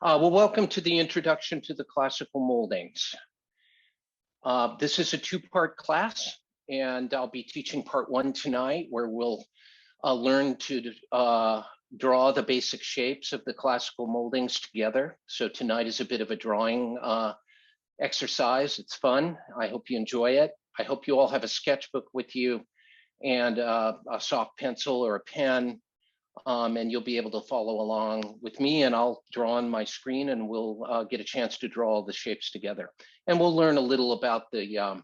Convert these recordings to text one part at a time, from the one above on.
Well, welcome to the Introduction to the Classical Moldings. This is a two-part class, and I'll be teaching part one tonight, where we'll learn to draw the basic shapes of the classical moldings together. So tonight is a bit of a drawing exercise. It's fun. I hope you enjoy it. I hope you all have a sketchbook with you and a soft pencil or a pen. And you'll be able to follow along with me, and I'll draw on my screen, and we'll get a chance to draw all the shapes together. And we'll learn a little about the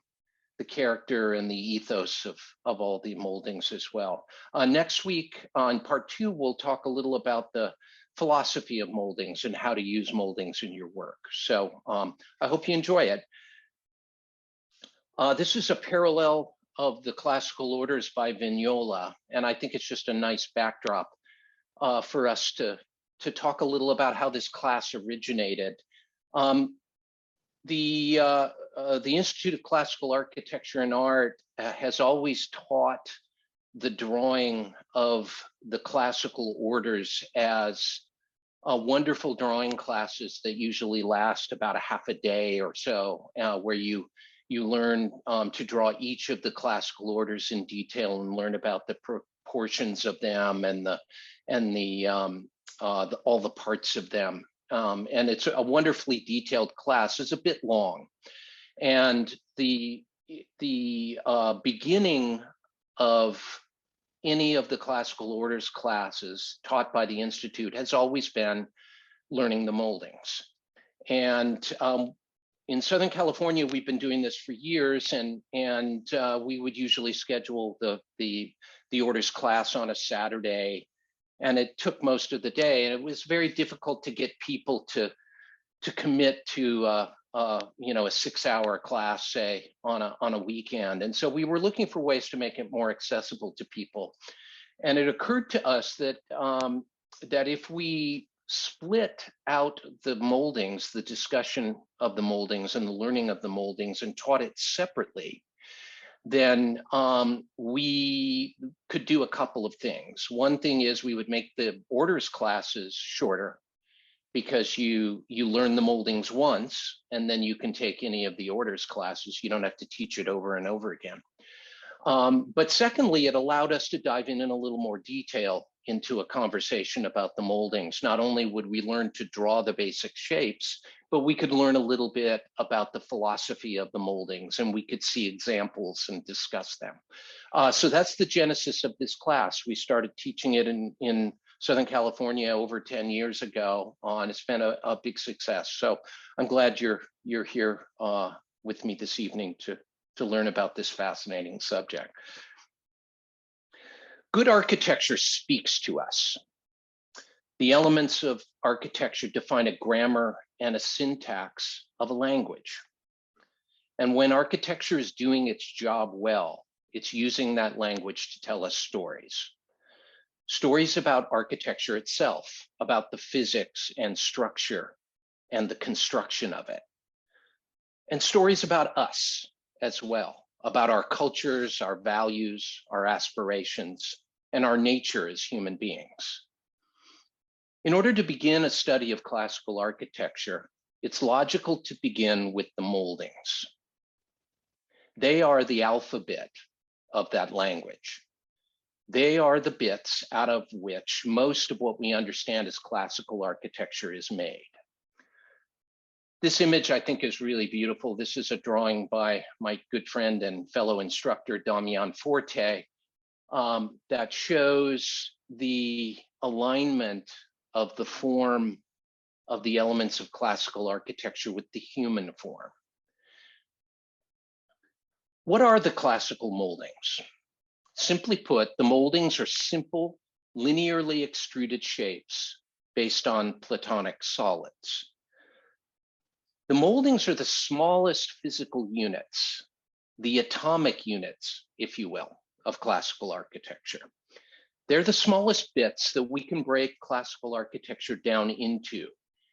character and the ethos of all the moldings as well. Next week on part two, we'll talk a little about the philosophy of moldings and how to use moldings in your work. So I hope you enjoy it. This is a parallel of the classical orders by Vignola, and I think it's just a nice backdrop for us to talk a little about how this class originated. The Institute of Classical Architecture and Art has always taught the drawing of the classical orders as wonderful drawing classes that usually last about a half a day or so, where you learn to draw each of the classical orders in detail and learn about the proportions of them and all the parts of them. And it's a wonderfully detailed class. It's a bit long. And the beginning of any of the classical orders classes taught by the Institute has always been learning the moldings. And in Southern California, we've been doing this for years, and we would usually schedule the orders class on a Saturday, and it took most of the day, and it was very difficult to get people to commit to a 6-hour class, say, on a weekend. And so we were looking for ways to make it more accessible to people, and it occurred to us that that if we split out the moldings, the discussion of the moldings and the learning of the moldings, and taught it separately, then we could do a couple of things. One thing is we would make the orders classes shorter, because you learn the moldings once, and then you can take any of the orders classes. You don't have to teach it over and over again. But secondly, it allowed us to dive in a little more detail into a conversation about the moldings. Not only would we learn to draw the basic shapes, but we could learn a little bit about the philosophy of the moldings, and we could see examples and discuss them. So that's the genesis of this class. We started teaching it in Southern California over 10 years ago, and it's been a big success. So I'm glad you're here with me this evening to learn about this fascinating subject. Good architecture speaks to us. The elements of architecture define a grammar and a syntax of a language. And when architecture is doing its job well, it's using that language to tell us stories. Stories about architecture itself, about the physics and structure and the construction of it. And stories about us as well, about our cultures, our values, our aspirations, and our nature as human beings. In order to begin a study of classical architecture, it's logical to begin with the moldings. They are the alphabet of that language. They are the bits out of which most of what we understand as classical architecture is made. This image, I think, is really beautiful. This is a drawing by my good friend and fellow instructor, Damian Forte, that shows the alignment of the form of the elements of classical architecture with the human form. What are the classical moldings? Simply put, the moldings are simple, linearly extruded shapes based on Platonic solids. The moldings are the smallest physical units, the atomic units, if you will, of classical architecture. They're the smallest bits that we can break classical architecture down into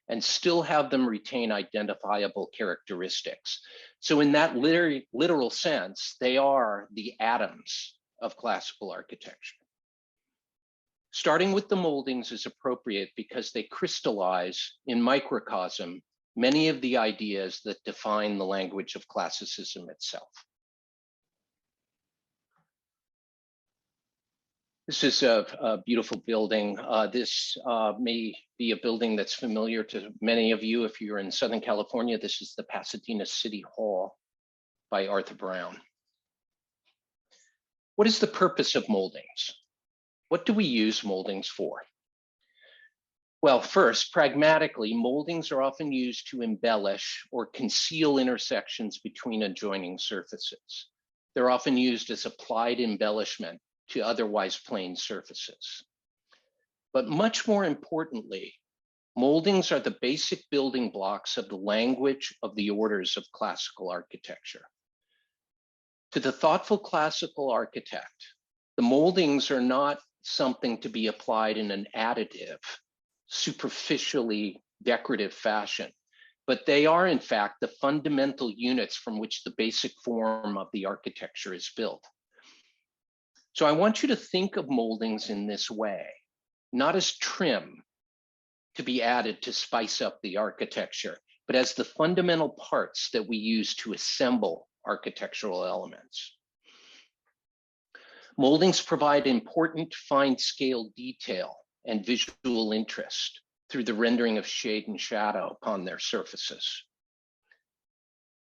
and still have them retain identifiable characteristics. So in that literal sense, they are the atoms of classical architecture. Starting with the moldings is appropriate because they crystallize in microcosm many of the ideas that define the language of classicism itself. This is a beautiful building. This may be a building that's familiar to many of you if you're in Southern California. This is the Pasadena City Hall by Arthur Brown. What is the purpose of moldings? What do we use moldings for? Well, first, pragmatically, moldings are often used to embellish or conceal intersections between adjoining surfaces. They're often used as applied embellishment to otherwise plain surfaces. But much more importantly, moldings are the basic building blocks of the language of the orders of classical architecture. To the thoughtful classical architect, the moldings are not something to be applied in an additive, superficially decorative fashion, but they are in fact the fundamental units from which the basic form of the architecture is built. So I want you to think of moldings in this way, not as trim to be added to spice up the architecture, but as the fundamental parts that we use to assemble architectural elements. Moldings provide important fine-scale detail and visual interest through the rendering of shade and shadow upon their surfaces.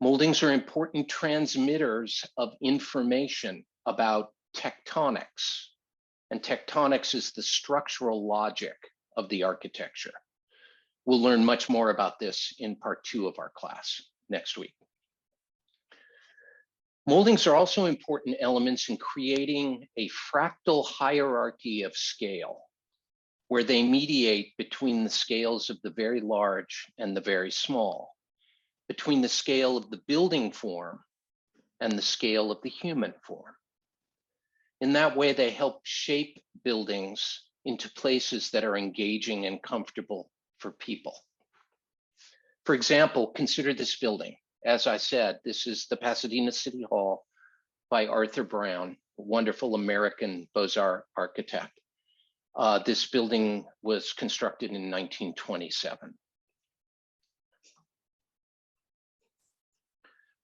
Moldings are important transmitters of information about tectonics, and tectonics is the structural logic of the architecture. We'll learn much more about this in part 2 of our class next week. Moldings are also important elements in creating a fractal hierarchy of scale, where they mediate between the scales of the very large and the very small, between the scale of the building form and the scale of the human form. In that way, they help shape buildings into places that are engaging and comfortable for people. For example, consider this building. As I said, this is the Pasadena City Hall by Arthur Brown, a wonderful American Beaux-Arts architect. This building was constructed in 1927.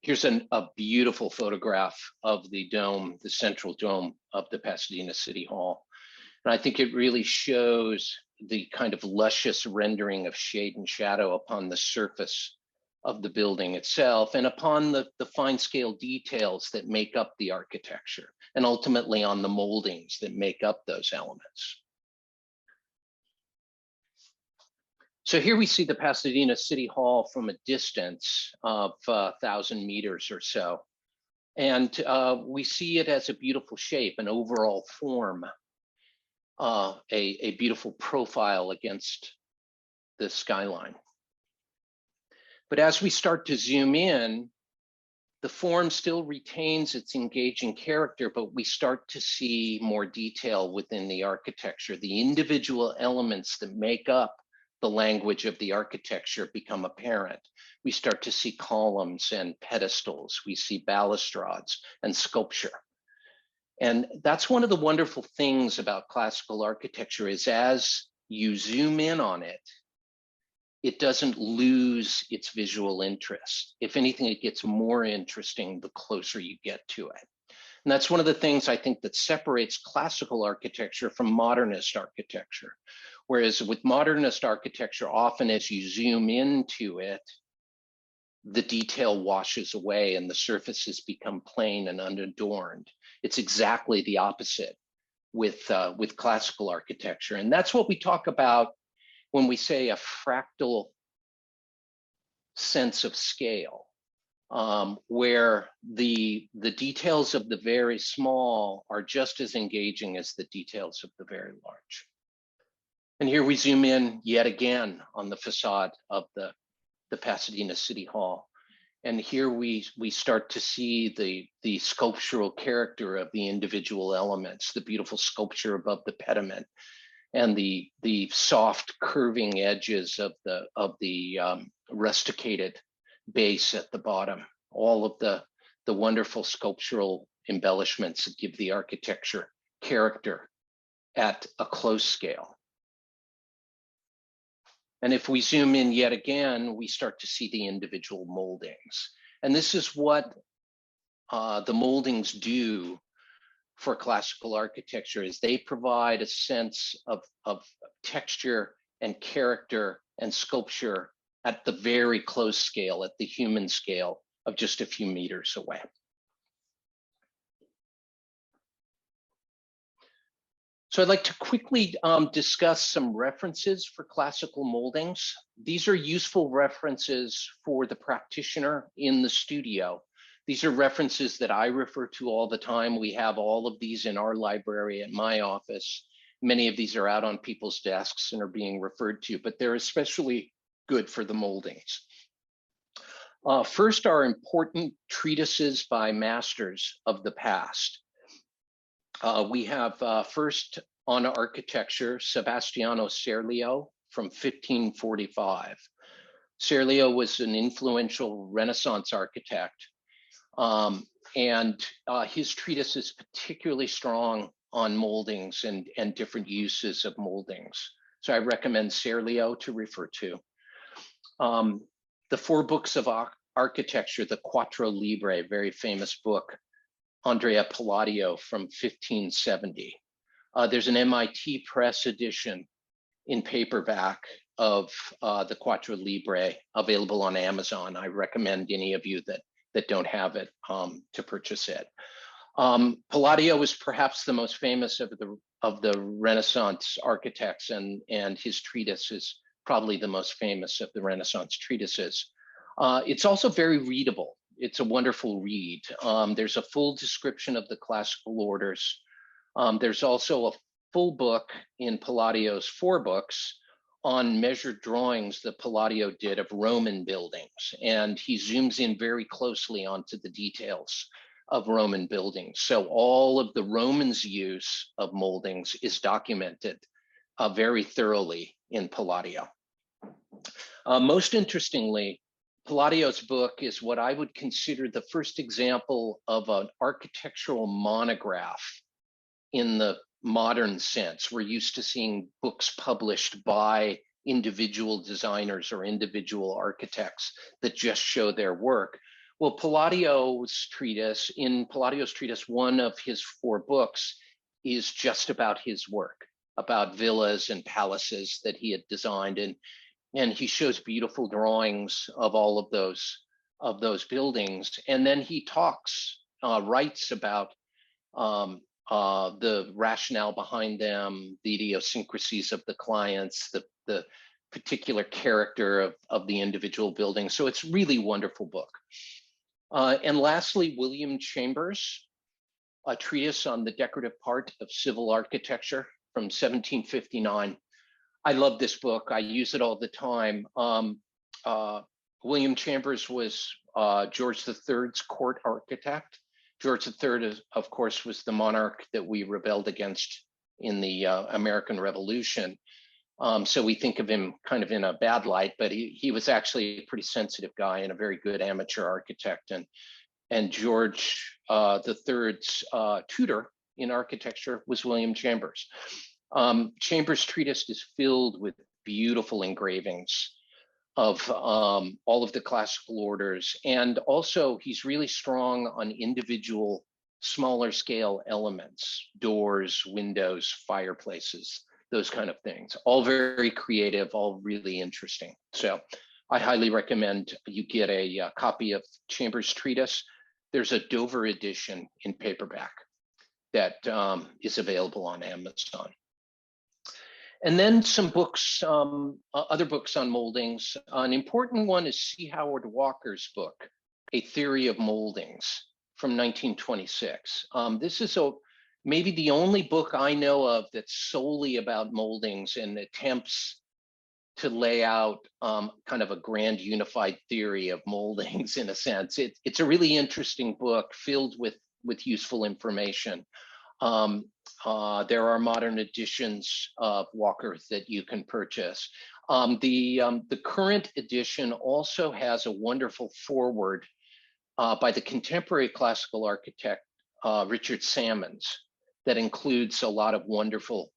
Here's a beautiful photograph of the dome, the central dome of the Pasadena City Hall. And I think it really shows the kind of luscious rendering of shade and shadow upon the surface of the building itself and upon the fine scale details that make up the architecture and ultimately on the moldings that make up those elements. So here we see the Pasadena City Hall from a distance of 1,000 meters or so. And we see it as a beautiful shape, an overall form, a beautiful profile against the skyline. But as we start to zoom in, the form still retains its engaging character, but we start to see more detail within the architecture. The individual elements that make up the language of the architecture become apparent. We start to see columns and pedestals. We see balustrades and sculpture. And that's one of the wonderful things about classical architecture is as you zoom in on it, it doesn't lose its visual interest. If anything, it gets more interesting the closer you get to it. And that's one of the things I think that separates classical architecture from modernist architecture. Whereas with modernist architecture, often as you zoom into it, the detail washes away and the surfaces become plain and unadorned. It's exactly the opposite with classical architecture. And that's what we talk about when we say a fractal sense of scale, where the details of the very small are just as engaging as the details of the very large. And here we zoom in yet again on the facade of the Pasadena City Hall. And here we start to see the sculptural character of the individual elements, the beautiful sculpture above the pediment, and the soft curving edges of the rusticated base at the bottom. All of the wonderful sculptural embellishments that give the architecture character at a close scale. And if we zoom in yet again, we start to see the individual moldings. And this is what the moldings do for classical architecture, is they provide a sense of texture and character and sculpture at the very close scale, at the human scale of just a few meters away. So I'd like to quickly discuss some references for classical moldings. These are useful references for the practitioner in the studio. These are references that I refer to all the time. We have all of these in our library at my office. Many of these are out on people's desks and are being referred to, but they're especially good for the moldings. First are important treatises by masters of the past. We have first on architecture, Sebastiano Serlio from 1545. Serlio was an influential Renaissance architect, and his treatise is particularly strong on moldings and different uses of moldings. So I recommend Serlio to refer to. The four books of architecture, the Quattro Libri, very famous book, Andrea Palladio from 1570. There's an MIT Press edition in paperback of the Quattro Libri available on Amazon. I recommend any of you that don't have it to purchase it. Palladio was perhaps the most famous of the Renaissance architects, and his treatise is probably the most famous of the Renaissance treatises. It's also very readable. It's a wonderful read. There's a full description of the classical orders. There's also a full book in Palladio's four books on measured drawings that Palladio did of Roman buildings. And he zooms in very closely onto the details of Roman buildings. So all of the Romans' use of moldings is documented very thoroughly in Palladio. Most interestingly, Palladio's book is what I would consider the first example of an architectural monograph in the modern sense. We're used to seeing books published by individual designers or individual architects that just show their work. Well, Palladio's treatise, one of his four books is just about his work, about villas and palaces that he had designed, and he shows beautiful drawings of all of those buildings. And then he writes about the rationale behind them, the idiosyncrasies of the clients, the particular character of the individual building. So it's really a wonderful book. And lastly, William Chambers, a treatise on the decorative part of civil architecture from 1759. I love this book. I use it all the time. William Chambers was George III's court architect. George III, of course, was the monarch that we rebelled against in the American Revolution. So we think of him kind of in a bad light, but he was actually a pretty sensitive guy and a very good amateur architect. And George III's tutor in architecture was William Chambers. Chambers' treatise is filled with beautiful engravings of all of the classical orders. And also he's really strong on individual smaller scale elements, doors, windows, fireplaces, those kind of things. All very creative, all really interesting. So I highly recommend you get a copy of Chambers' treatise. There's a Dover edition in paperback that is available on Amazon. And then some books, other books on moldings. An important one is C. Howard Walker's book, A Theory of Moldings from 1926. This is maybe the only book I know of that's solely about moldings and attempts to lay out kind of a grand unified theory of moldings in a sense. It's a really interesting book filled with useful information. There are modern editions of Walker that you can purchase. The current edition also has a wonderful foreword by the contemporary classical architect Richard Sammons that includes a lot of wonderful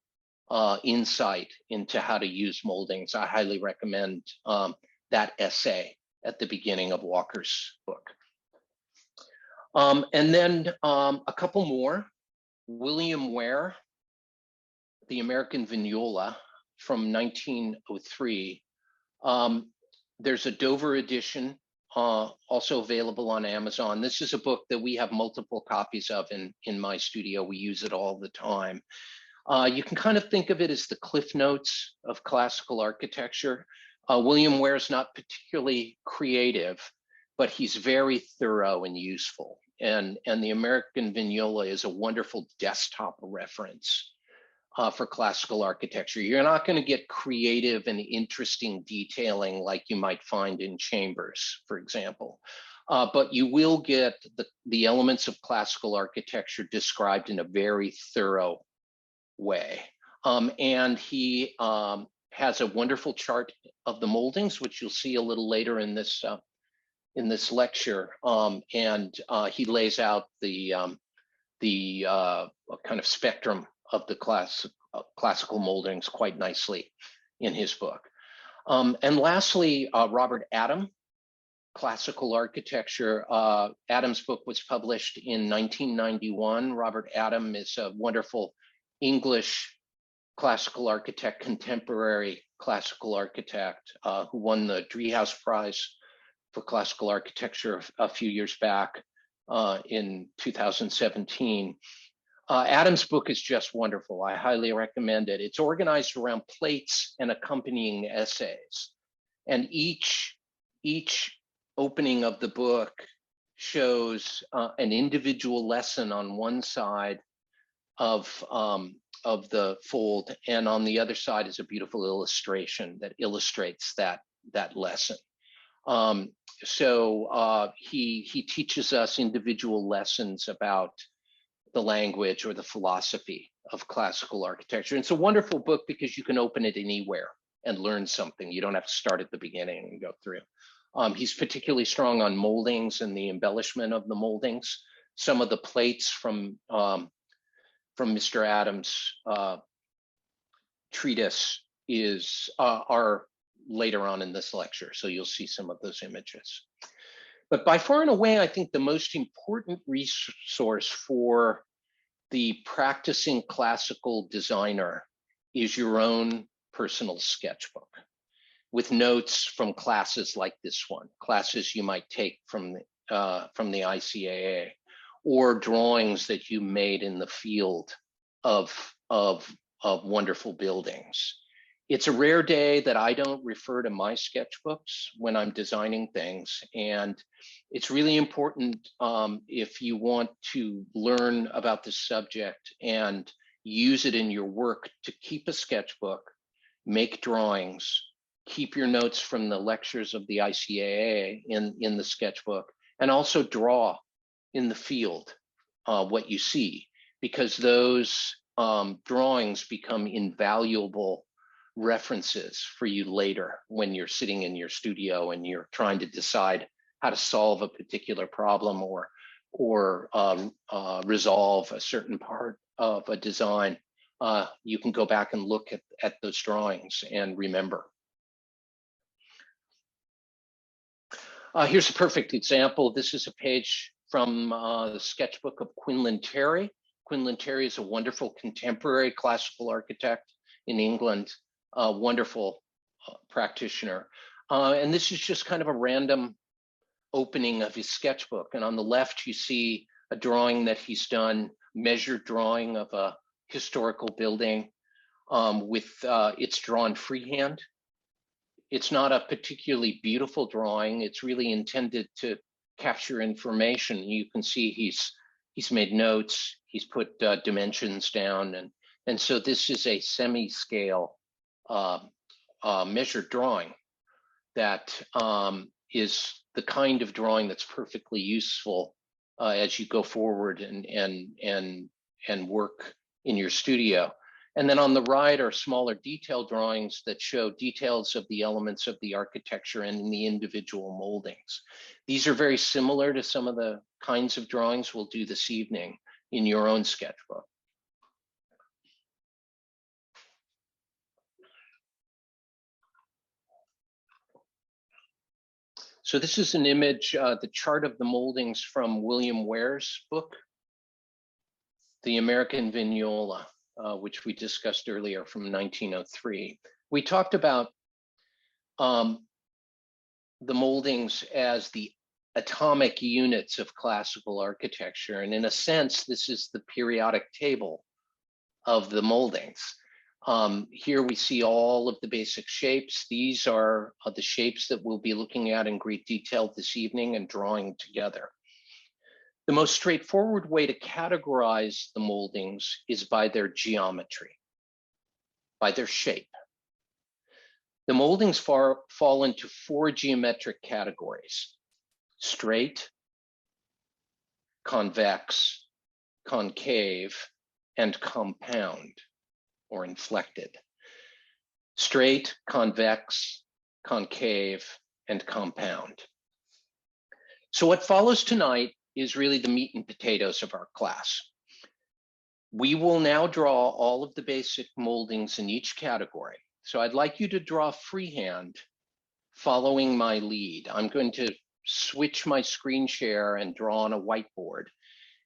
insight into how to use moldings. I highly recommend that essay at the beginning of Walker's book. And then a couple more. William Ware, The American Vignola from 1903. There's a Dover edition also available on Amazon. This is a book that we have multiple copies of in my studio. We use it all the time. You can kind of think of it as the Cliff Notes of classical architecture. William Ware is not particularly creative, but he's very thorough and useful. And the American Vignola is a wonderful desktop reference for classical architecture. You're not going to get creative and interesting detailing like you might find in Chambers, for example. But you will get the elements of classical architecture described in a very thorough way. And he has a wonderful chart of the moldings, which you'll see a little later in this lecture. And he lays out the kind of spectrum of the classical moldings quite nicely in his book. And lastly, Robert Adam, Classical Architecture. Adam's book was published in 1991. Robert Adam is a wonderful English classical architect, contemporary classical architect, who won the Driehaus Prize for classical architecture a few years back in 2017. Adam's book is just wonderful. I highly recommend it. It's organized around plates and accompanying essays. And each opening of the book shows an individual lesson on one side of the fold, and on the other side is a beautiful illustration that illustrates that lesson. So he teaches us individual lessons about the language or the philosophy of classical architecture. And it's a wonderful book because you can open it anywhere and learn something. You don't have to start at the beginning and go through. He's particularly strong on moldings and the embellishment of the moldings. Some of the plates from Mr. Adams' treatise are later on in this lecture, so you'll see some of those images. But by far and away, I think the most important resource for the practicing classical designer is your own personal sketchbook, with notes from classes like this one, classes you might take from the ICAA, or drawings that you made in the field of wonderful buildings. It's a rare day that I don't refer to my sketchbooks when I'm designing things. And it's really important if you want to learn about this subject and use it in your work to keep a sketchbook, make drawings, keep your notes from the lectures of the ICAA in the sketchbook, and also draw in the field what you see, because those drawings become invaluable references for you later when you're sitting in your studio and you're trying to decide how to solve a particular problem or resolve a certain part of a design. You can go back and look at those drawings and remember. Here's a perfect example. This is a page from the sketchbook of Quinlan Terry. Quinlan Terry is a wonderful contemporary classical architect in England, a wonderful practitioner. And this is just kind of a random opening of his sketchbook. And on the left, you see a drawing that he's done, measured drawing of a historical building it's drawn freehand. It's not a particularly beautiful drawing. It's really intended to capture information. You can see he's made notes, he's put dimensions down, and so this is a semi-scale measured drawing that is the kind of drawing that's perfectly useful as you go forward and work in your studio. And then on the right are smaller detail drawings that show details of the elements of the architecture and in the individual moldings. These are very similar to some of the kinds of drawings we'll do this evening in your own sketchbook. So this is an image, the chart of the moldings from William Ware's book, The American Vignola, which we discussed earlier from 1903. We talked about the moldings as the atomic units of classical architecture. And in a sense, this is the periodic table of the moldings. Here we see all of the basic shapes. These are the shapes that we'll be looking at in great detail this evening and drawing together. The most straightforward way to categorize the moldings is by their geometry, by their shape. The moldings fall into 4 geometric categories: straight, convex, concave, and compound or inflected. Straight, convex, concave, and compound. So what follows tonight is really the meat and potatoes of our class. We will now draw all of the basic moldings in each category. So I'd like you to draw freehand following my lead. I'm going to switch my screen share and draw on a whiteboard.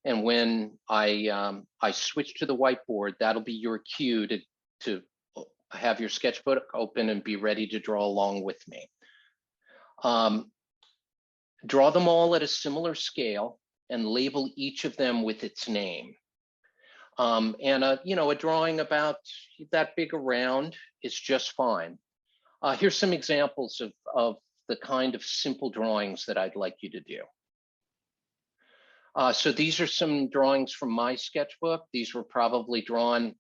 And when I switch to the whiteboard, that'll be your cue to have your sketchbook open and be ready to draw along with me. Draw them all at a similar scale and label each of them with its name. And a drawing about that big around is just fine. Here's some examples of the kind of simple drawings that I'd like you to do. So these are some drawings from my sketchbook. These were probably drawn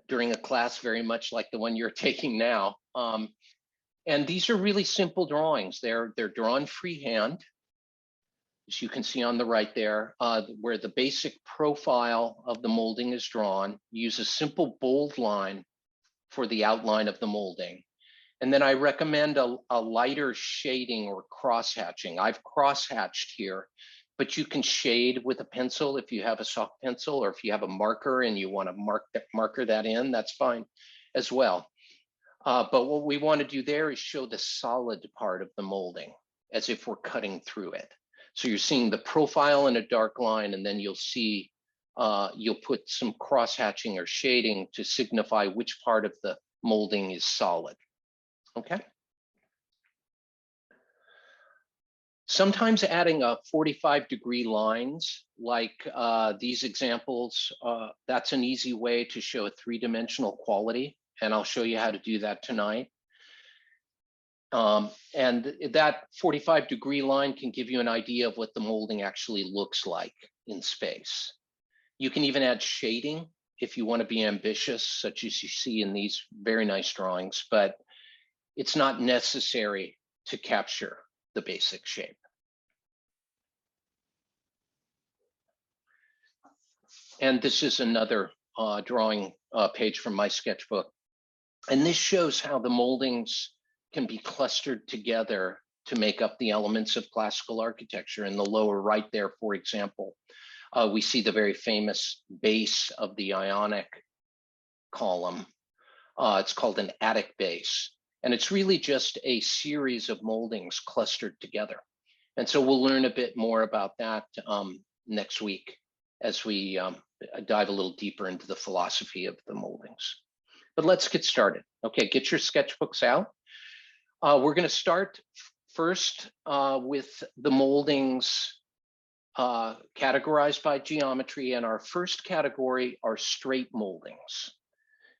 during a class very much like the one you're taking now. And these are really simple drawings. They're drawn freehand, as you can see on the right there, where the basic profile of the molding is drawn. Use a simple bold line for the outline of the molding. And then I recommend a lighter shading or cross-hatching. I've cross-hatched here, but you can shade with a pencil if you have a soft pencil, or if you have a marker and you want to marker that in, that's fine as well. But what we want to do there is show the solid part of the molding as if we're cutting through it. So you're seeing the profile in a dark line, and then you'll see, you'll put some cross-hatching or shading to signify which part of the molding is solid. Okay. Sometimes adding 45-degree lines like these examples, that's an easy way to show a 3-dimensional quality, and I'll show you how to do that tonight. And that 45-degree line can give you an idea of what the molding actually looks like in space. You can even add shading if you want to be ambitious, such as you see in these very nice drawings, but it's not necessary to capture the basic shape. And this is another drawing page from my sketchbook. And this shows how the moldings can be clustered together to make up the elements of classical architecture. In the lower right there, for example, we see the very famous base of the Ionic column. It's called an Attic base. And it's really just a series of moldings clustered together. And so we'll learn a bit more about that next week as we dive a little deeper into the philosophy of the moldings. But let's get started. Okay, get your sketchbooks out. We're going to start first with the moldings categorized by geometry, and our first category are straight moldings.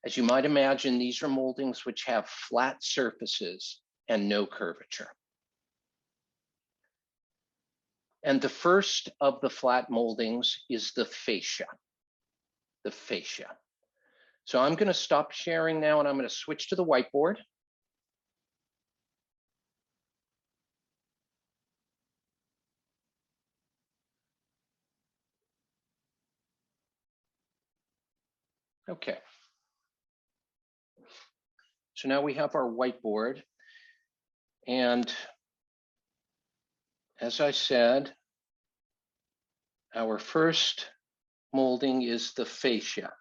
As you might imagine, these are moldings which have flat surfaces and no curvature. And the first of the flat moldings is the fascia. The fascia. So I'm going to stop sharing now, and I'm going to switch to the whiteboard. Okay. So now we have our whiteboard. And as I said, our first molding is the fascia.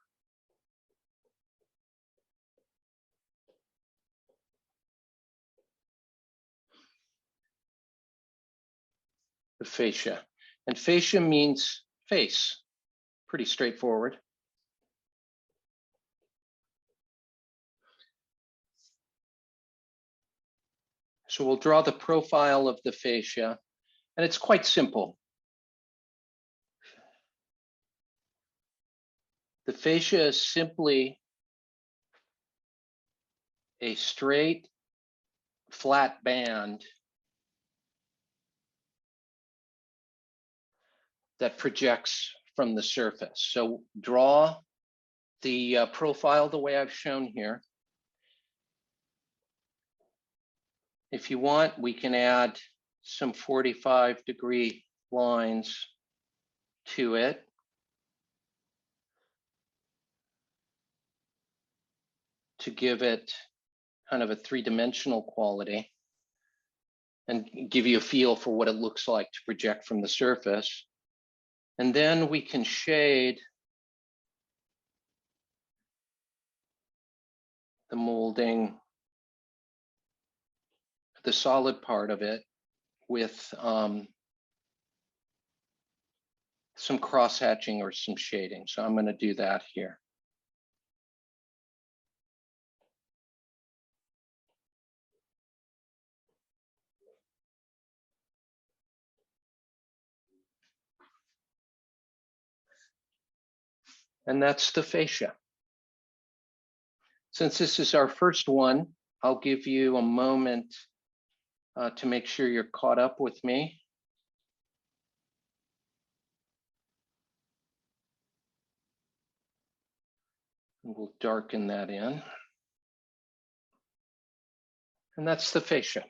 the fascia. And fascia means face. Pretty straightforward. So we'll draw the profile of the fascia, and it's quite simple. The fascia is simply a straight, flat band that projects from the surface. So draw the profile the way I've shown here. If you want, we can add some 45-degree lines to it. To give it kind of a three-dimensional quality and give you a feel for what it looks like to project from the surface. And then we can shade the molding, the solid part of it, with some cross-hatching or some shading. So I'm going to do that here. And that's the fascia. Since this is our first one, I'll give you a moment to make sure you're caught up with me. And we'll darken that in. And that's the fascia.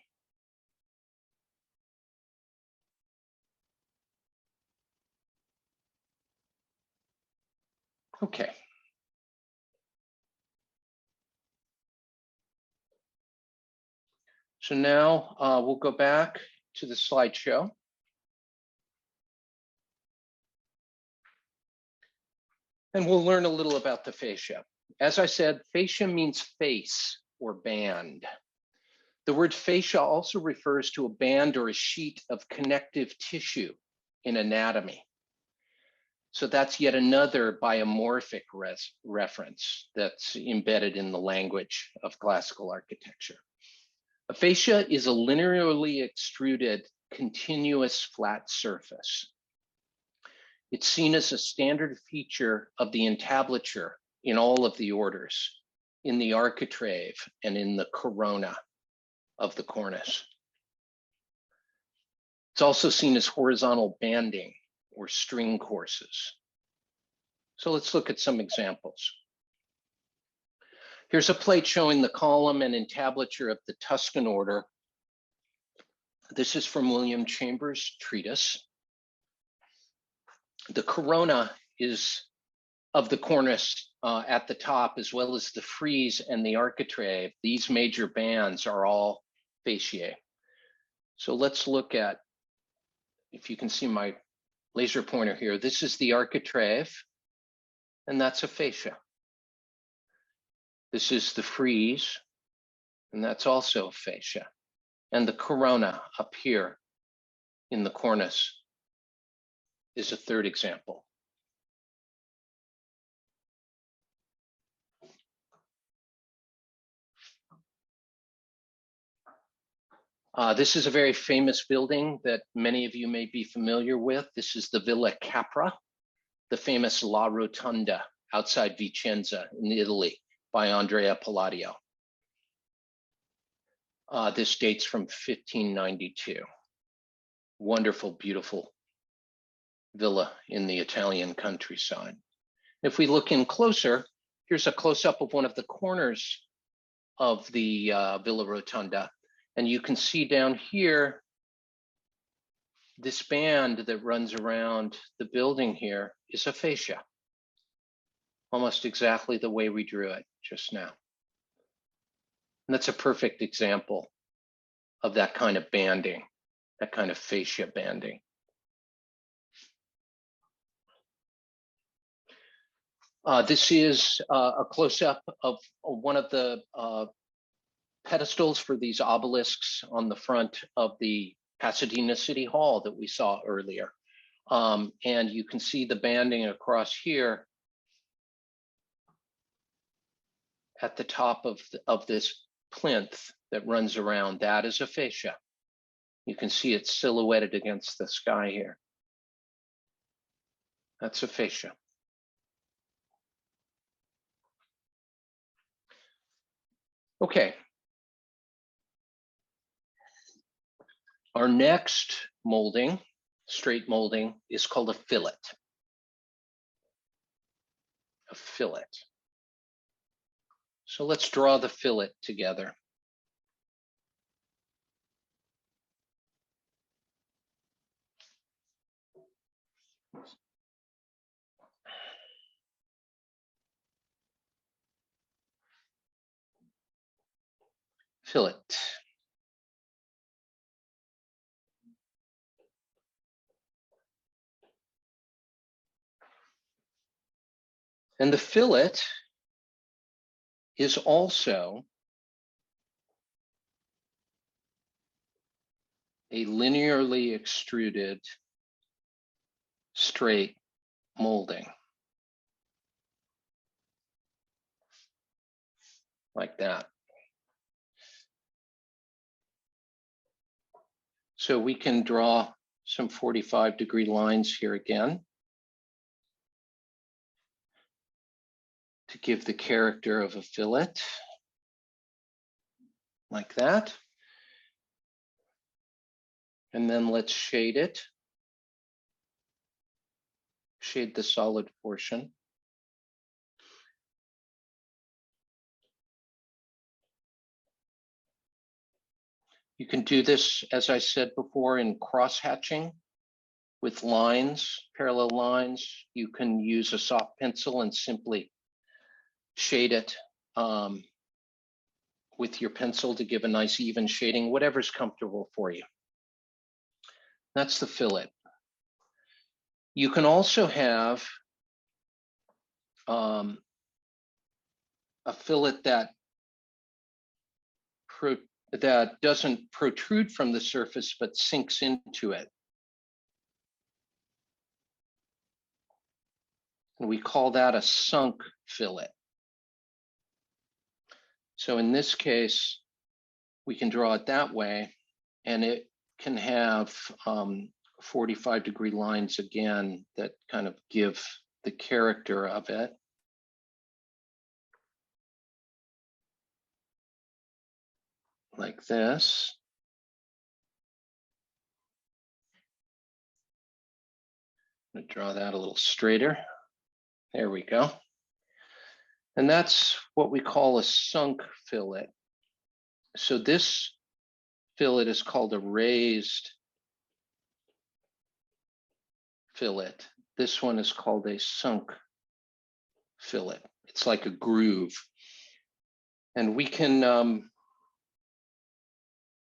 Okay. So now we'll go back to the slideshow. And we'll learn a little about the fascia. As I said, fascia means face or band. The word fascia also refers to a band or a sheet of connective tissue in anatomy. So that's yet another biomorphic reference that's embedded in the language of classical architecture. A fascia is a linearly extruded, continuous flat surface. It's seen as a standard feature of the entablature in all of the orders, in the architrave and in the corona of the cornice. It's also seen as horizontal banding or string courses. So let's look at some examples. Here's a plate showing the column and entablature of the Tuscan order. This is from William Chambers' treatise. The corona is of the cornice at the top, as well as the frieze and the architrave. These major bands are all fasciae. So let's look at, if you can see my laser pointer here, this is the architrave, and that's a fascia. This is the frieze, and that's also a fascia. And the corona up here in the cornice is a third example. This is a very famous building that many of you may be familiar with. This is the Villa Capra, the famous La Rotonda outside Vicenza in Italy by Andrea Palladio. This dates from 1592. Wonderful, beautiful villa in the Italian countryside. If we look in closer, here's a close-up of one of the corners of the Villa Rotonda. And you can see down here, this band that runs around the building here is a fascia, almost exactly the way we drew it just now. And that's a perfect example of that kind of banding, that kind of fascia banding. This is a close-up of one of the pedestals for these obelisks on the front of the Pasadena City Hall that we saw earlier. And you can see the banding across here at the top of this plinth that runs around. That is a fascia. You can see it silhouetted against the sky here. That's a fascia. Okay. Our next molding, straight molding, is called a fillet. A fillet. So let's draw the fillet together. Fillet. And the fillet is also a linearly extruded straight molding. Like that. So we can draw some 45-degree lines here again to give the character of a fillet, like that. And then let's shade it. Shade the solid portion. You can do this, as I said before, in cross-hatching with lines, parallel lines. You can use a soft pencil and simply shade it with your pencil to give a nice even shading, whatever's comfortable for you. That's the fillet. You can also have a fillet that doesn't protrude from the surface, but sinks into it. And we call that a sunk fillet. So in this case, we can draw it that way, and it can have 45-degree lines again that kind of give the character of it. Like this. I'm gonna draw that a little straighter. There we go. And that's what we call a sunk fillet. So this fillet is called a raised fillet. This one is called a sunk fillet. It's like a groove. And we can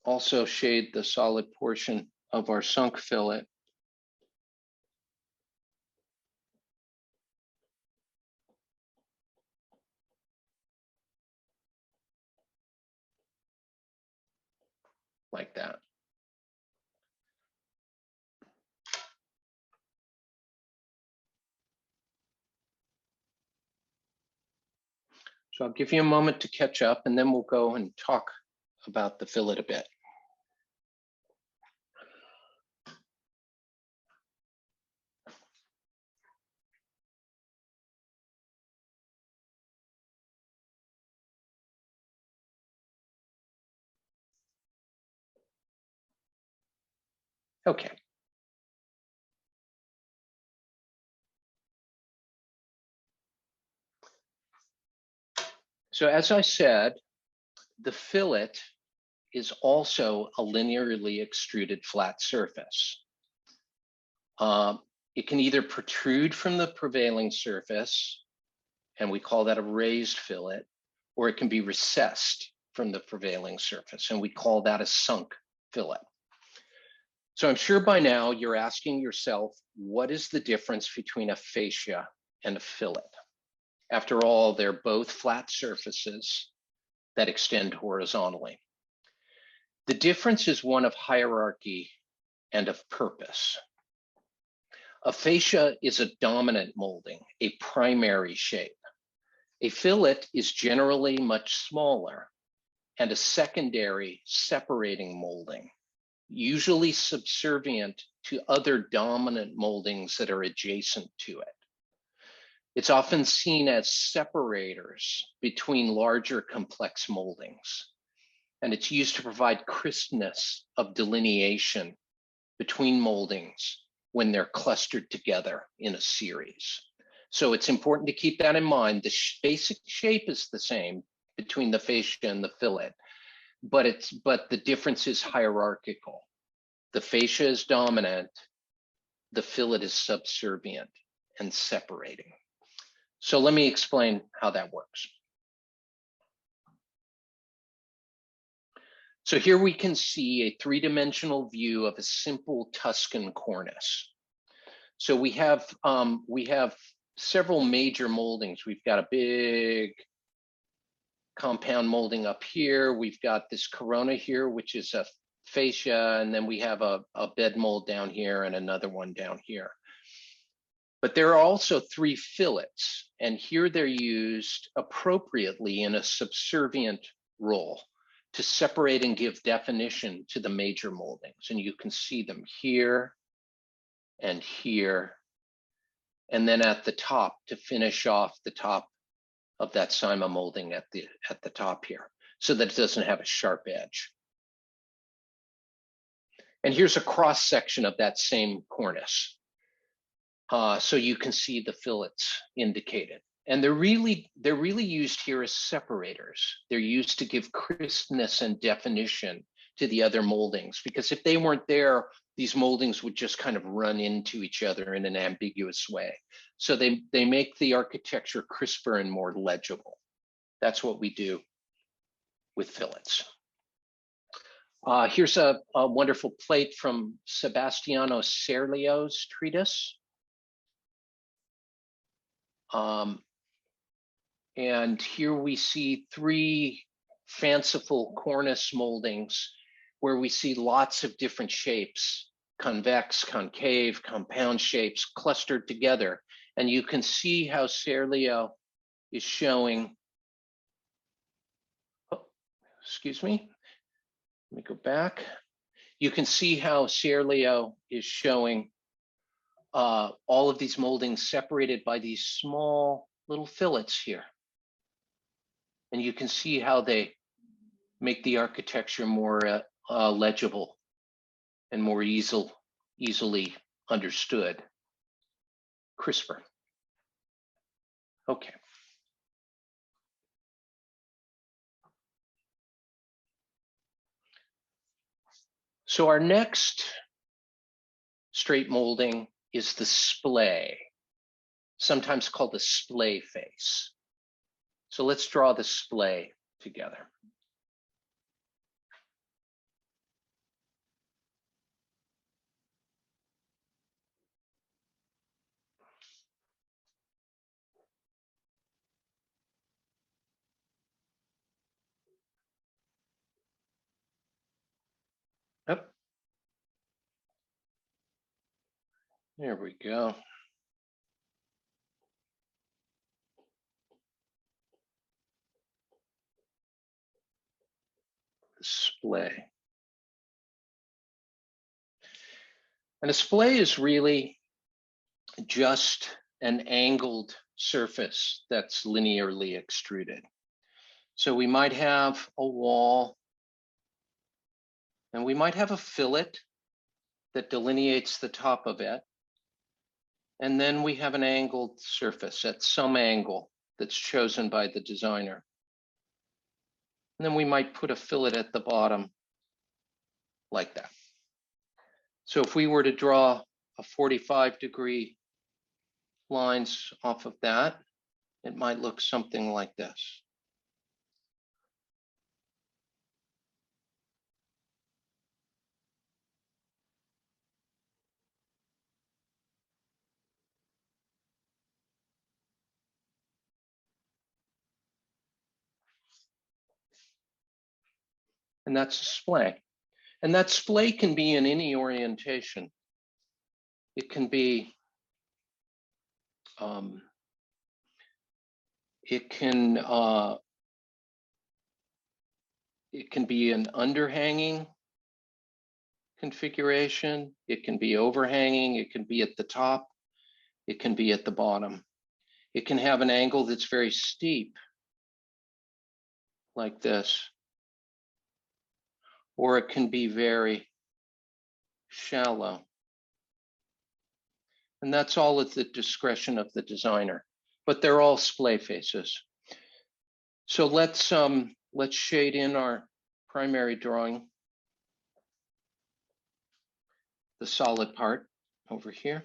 also shade the solid portion of our sunk fillet. Like that. So I'll give you a moment to catch up, and then we'll go and talk about the fillet a bit. Okay. So as I said, the fillet is also a linearly extruded flat surface. It can either protrude from the prevailing surface, and we call that a raised fillet, or it can be recessed from the prevailing surface, and we call that a sunk fillet. So I'm sure by now you're asking yourself, what is the difference between a fascia and a fillet? After all, they're both flat surfaces that extend horizontally. The difference is one of hierarchy and of purpose. A fascia is a dominant molding, a primary shape. A fillet is generally much smaller and a secondary separating molding, usually subservient to other dominant moldings that are adjacent to it. It's often seen as separators between larger complex moldings, and it's used to provide crispness of delineation between moldings when they're clustered together in a series. So it's important to keep that in mind. The basic shape is the same between the fascia and the fillet, but the difference is hierarchical. The fascia is dominant, the fillet is subservient and separating. So let me explain how that works. So here we can see a three-dimensional view of a simple Tuscan cornice. So we have several major moldings. We've got a big compound molding up here. We've got this corona here, which is a fascia, and then we have a bed mold down here and another one down here. But there are also three fillets, and here they're used appropriately in a subservient role to separate and give definition to the major moldings. And you can see them here and here, and then at the top to finish off the top of that cyma molding at the top here, so that it doesn't have a sharp edge. And here's a cross section of that same cornice. So you can see the fillets indicated. And they're really used here as separators. They're used to give crispness and definition to the other moldings, because if they weren't there, these moldings would just kind of run into each other in an ambiguous way. So they make the architecture crisper and more legible. That's what we do with fillets. Here's a wonderful plate from Sebastiano Serlio's treatise. And here we see three fanciful cornice moldings where we see lots of different shapes, convex, concave, compound shapes clustered together. And you can see how Serlio is showing, excuse me, let me go back. You can see how Serlio is showing all of these moldings separated by these small little fillets here. And you can see how they make the architecture more legible and more easily understood, crisper. Okay. So our next straight molding is the splay, sometimes called the splay face. So let's draw the splay together. Yep. There we go. The splay. And a splay is really just an angled surface that's linearly extruded. So we might have a wall, and we might have a fillet that delineates the top of it. And then we have an angled surface at some angle that's chosen by the designer. And then we might put a fillet at the bottom like that. So if we were to draw a 45-degree lines off of that, it might look something like this. And that's a splay. And that splay can be in any orientation. It can be, it can be an underhanging configuration. It can be overhanging. It can be at the top. It can be at the bottom. It can have an angle that's very steep, like this, or it can be very shallow. And that's all at the discretion of the designer, but they're all splay faces. So let's shade in our primary drawing, the solid part over here.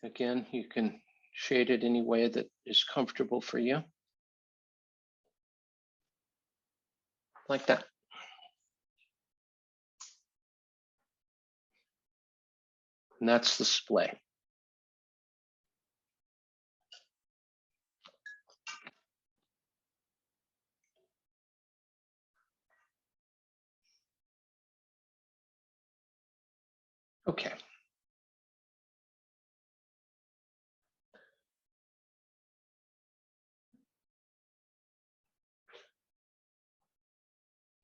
Again, you can shade it any way that is comfortable for you. Like that. And that's the splay. Okay.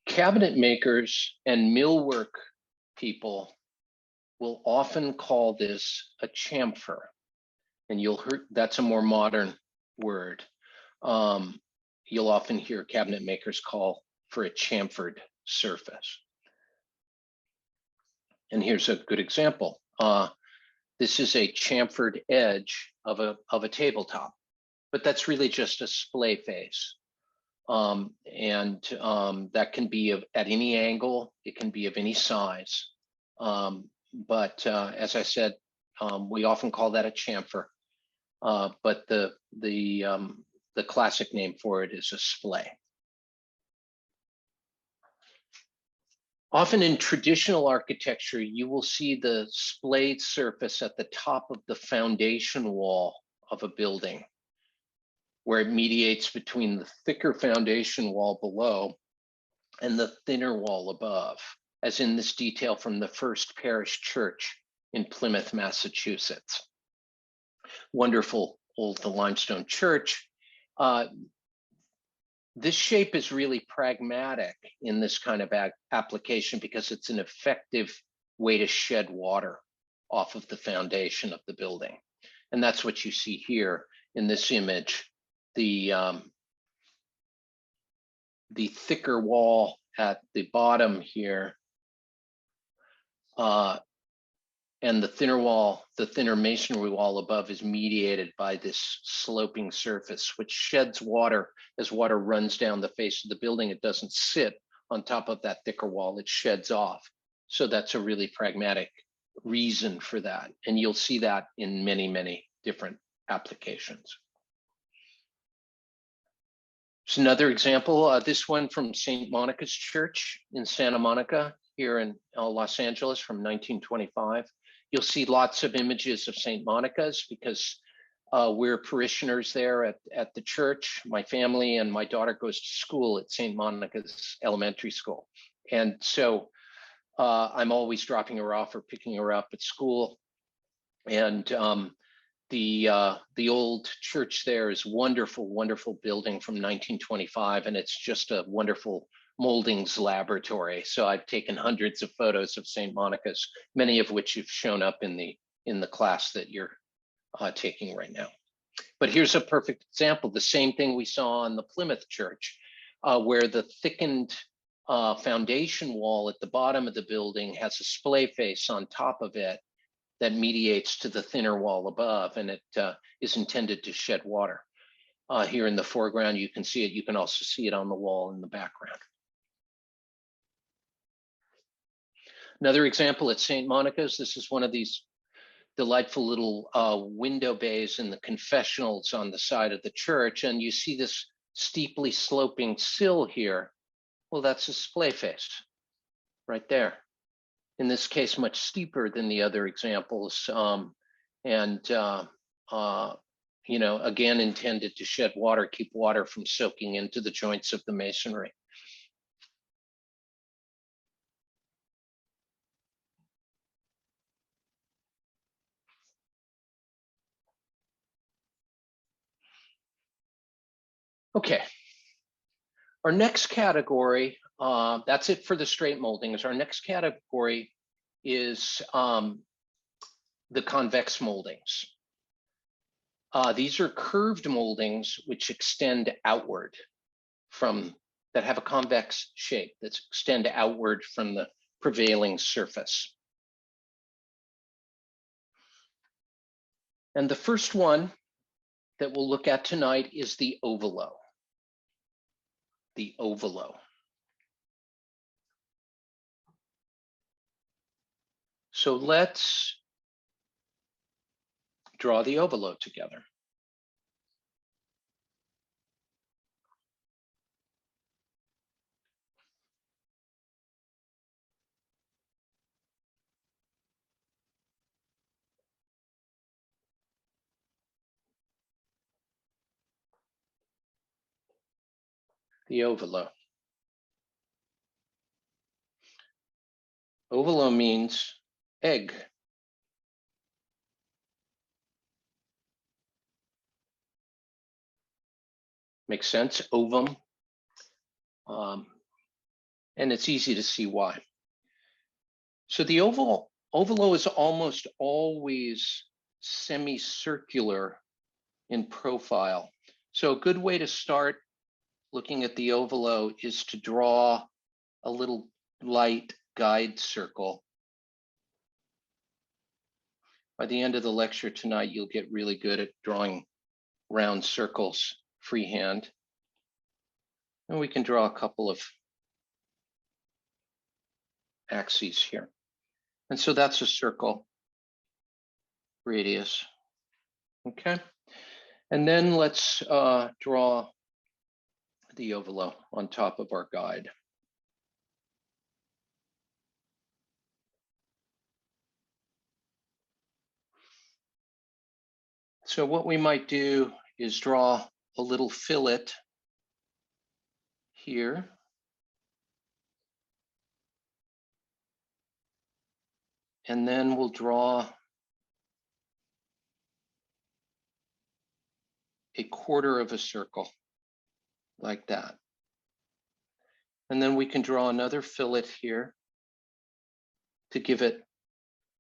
Cabinet makers and millwork people will often call this a chamfer. And you'll hear, that's a more modern word. You'll often hear cabinet makers call for a chamfered surface. And here's a good example. This is a chamfered edge of a tabletop, but that's really just a splay face. That can be at any angle. It can be of any size. But as I said, we often call that a chamfer. But the classic name for it is a splay. Often in traditional architecture, you will see the splayed surface at the top of the foundation wall of a building, where it mediates between the thicker foundation wall below and the thinner wall above, as in this detail from the First Parish Church in Plymouth, Massachusetts. Wonderful old limestone church. This shape is really pragmatic in this kind of application because it's an effective way to shed water off of the foundation of the building. And that's what you see here in this image. The thicker wall at the bottom here, and the thinner wall, the thinner masonry wall above is mediated by this sloping surface, which sheds water as water runs down the face of the building. It doesn't sit on top of that thicker wall, it sheds off. So that's a really pragmatic reason for that. And you'll see that in many, many different applications. It's another example, this one from St. Monica's Church in Santa Monica here in Los Angeles from 1925. You'll see lots of images of St. Monica's because we're parishioners there at the church. My family and my daughter goes to school at St. Monica's Elementary School. And so I'm always dropping her off or picking her up at school. And the old church there is wonderful, wonderful building from 1925. And it's just a wonderful moldings laboratory. So I've taken hundreds of photos of St. Monica's, many of which have shown up in the class that you're taking right now. But here's a perfect example, the same thing we saw on the Plymouth Church, where the thickened foundation wall at the bottom of the building has a splay face on top of it that mediates to the thinner wall above, and it is intended to shed water. Here in the foreground, you can see it. You can also see it on the wall in the background. Another example at St. Monica's, this is one of these delightful little window bays in the confessionals on the side of the church. And you see this steeply sloping sill here. Well, that's a splay face right there. In this case, much steeper than the other examples. and again, intended to shed water, keep water from soaking into the joints of the masonry. Okay. Our next category, that's it for the straight moldings. Our next category is the convex moldings. These are curved moldings which extend outward that have a convex shape, that extend outward from the prevailing surface. And the first one that we'll look at tonight is the ovolo. The ovolo. So let's draw the ovolo together. The ovolo. Ovolo means egg. Makes sense, ovum. And it's easy to see why. So the ovolo is almost always semicircular in profile. So a good way to start looking at the ovolo is to draw a little light guide circle. By the end of the lecture tonight, you'll get really good at drawing round circles freehand. And we can draw a couple of axes here. And so that's a circle radius. Okay. And then let's draw the ovolo on top of our guide. So what we might do is draw a little fillet here. And then we'll draw a quarter of a circle like that. And then we can draw another fillet here to give it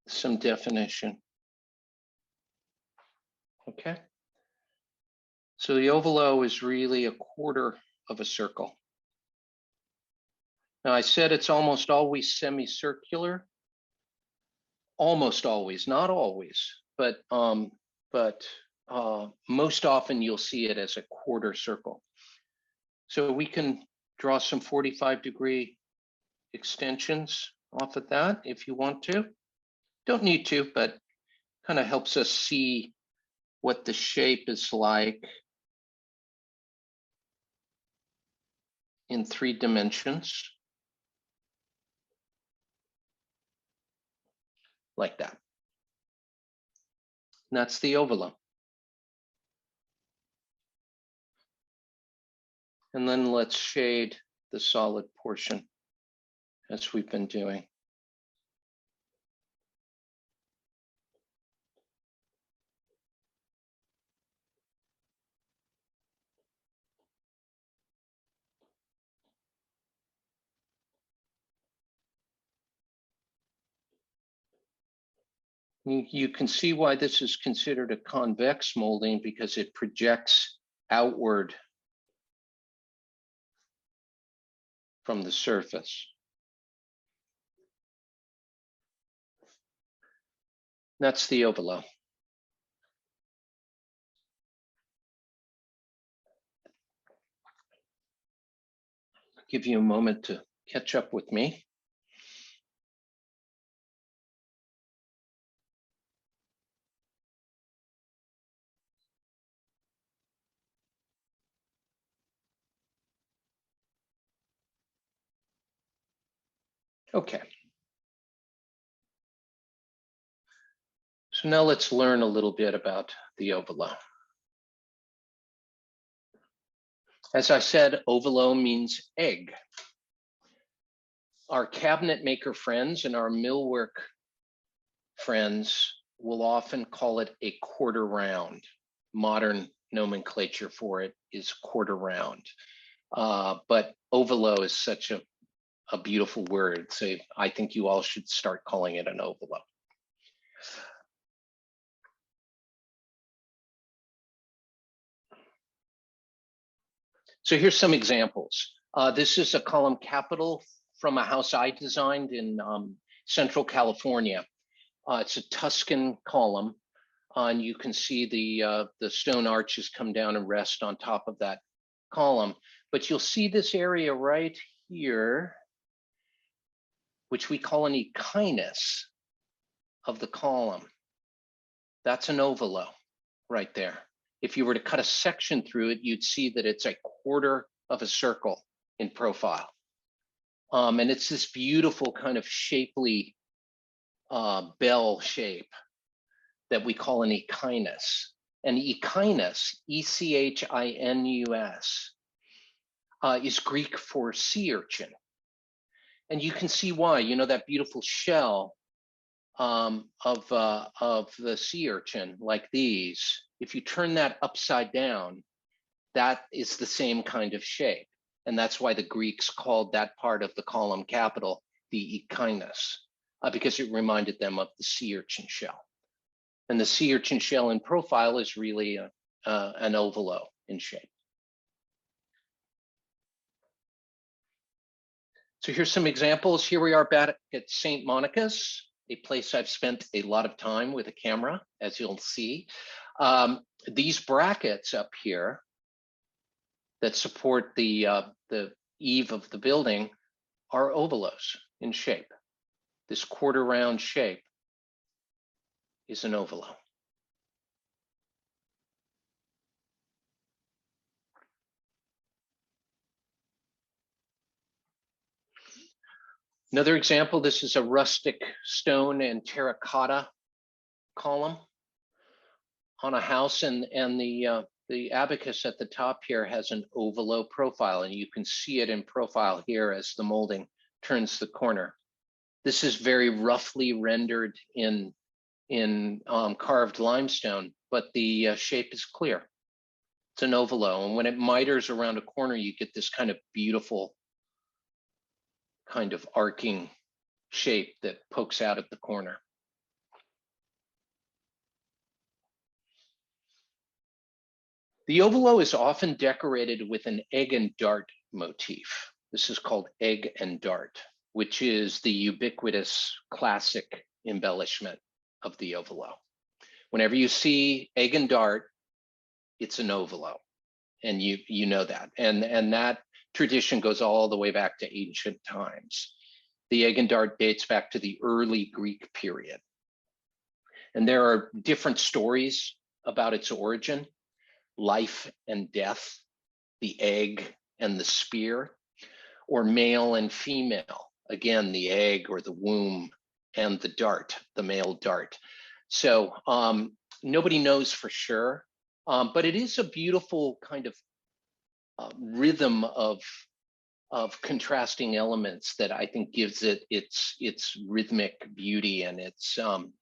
some definition. Okay. So the ovolo is really a quarter of a circle. Now I said it's almost always semicircular. Almost always, not always, but most often you'll see it as a quarter circle. So we can draw some 45-degree extensions off of that if you want to. Don't need to, but kind of helps us see what the shape is like in 3 dimensions. Like that. And that's the ovolo. And then let's shade the solid portion as we've been doing. You can see why this is considered a convex molding, because it projects outward from the surface. That's the ovolo. I'll give you a moment to catch up with me. Okay. So now let's learn a little bit about the ovolo. As I said, ovolo means egg. Our cabinet maker friends and our millwork friends will often call it a quarter round. Modern nomenclature for it is quarter round. But ovolo is such a beautiful word. So I think you all should start calling it an ovolo. So here's some examples. This is a column capital from a house I designed in Central California. It's a Tuscan column, and you can see the stone arches come down and rest on top of that column. But you'll see this area right here, which we call an echinus of the column. That's an ovolo right there. If you were to cut a section through it, you'd see that it's a quarter of a circle in profile. And it's this beautiful kind of shapely bell shape that we call an echinus. An echinus, E-C-H-I-N-U-S, is Greek for sea urchin. And you can see why. You know, that beautiful shell of the sea urchin, like these, if you turn that upside down, that is the same kind of shape. And that's why the Greeks called that part of the column capital the echinus, because it reminded them of the sea urchin shell. And the sea urchin shell in profile is really an ovolo in shape. So here's some examples. Here we are back at St. Monica's, a place I've spent a lot of time with a camera, as you'll see. These brackets up here that support the eave of the building are ovolos in shape. This quarter round shape is an ovolo. Another example, this is a rustic stone and terracotta column on a house, and the abacus at the top here has an ovolo profile, and you can see it in profile here as the molding turns the corner. This is very roughly rendered in carved limestone, but the shape is clear. It's an ovolo, and when it miters around a corner, you get this kind of beautiful kind of arcing shape that pokes out at the corner. The ovolo is often decorated with an egg and dart motif. This is called egg and dart, which is the ubiquitous classic embellishment of the ovolo. Whenever you see egg and dart, it's an ovolo, and you know that. And that tradition goes all the way back to ancient times. The egg and dart dates back to the early Greek period. And there are different stories about its origin: life and death, the egg and the spear, or male and female. Again, the egg or the womb and the dart, the male dart. So nobody knows for sure, but it is a beautiful kind of rhythm of contrasting elements that I think gives it its rhythmic beauty and its charm.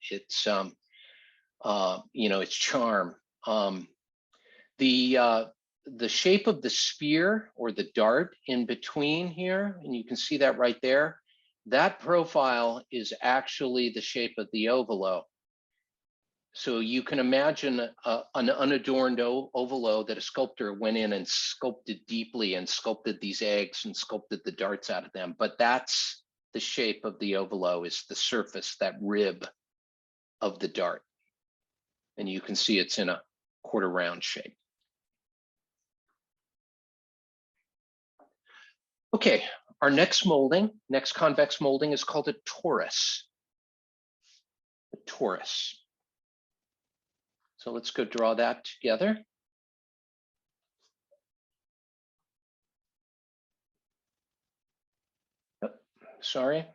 The shape of the spear or the dart in between here, and you can see that right there, that profile is actually the shape of the ovolo. So you can imagine an unadorned ovolo that a sculptor went in and sculpted deeply and sculpted these eggs and sculpted the darts out of them. But that's the shape of the ovolo, is the surface, that rib of the dart. And you can see it's in a quarter round shape. Okay, our next convex molding is called a torus. A torus. So let's go draw that together. Oh, sorry.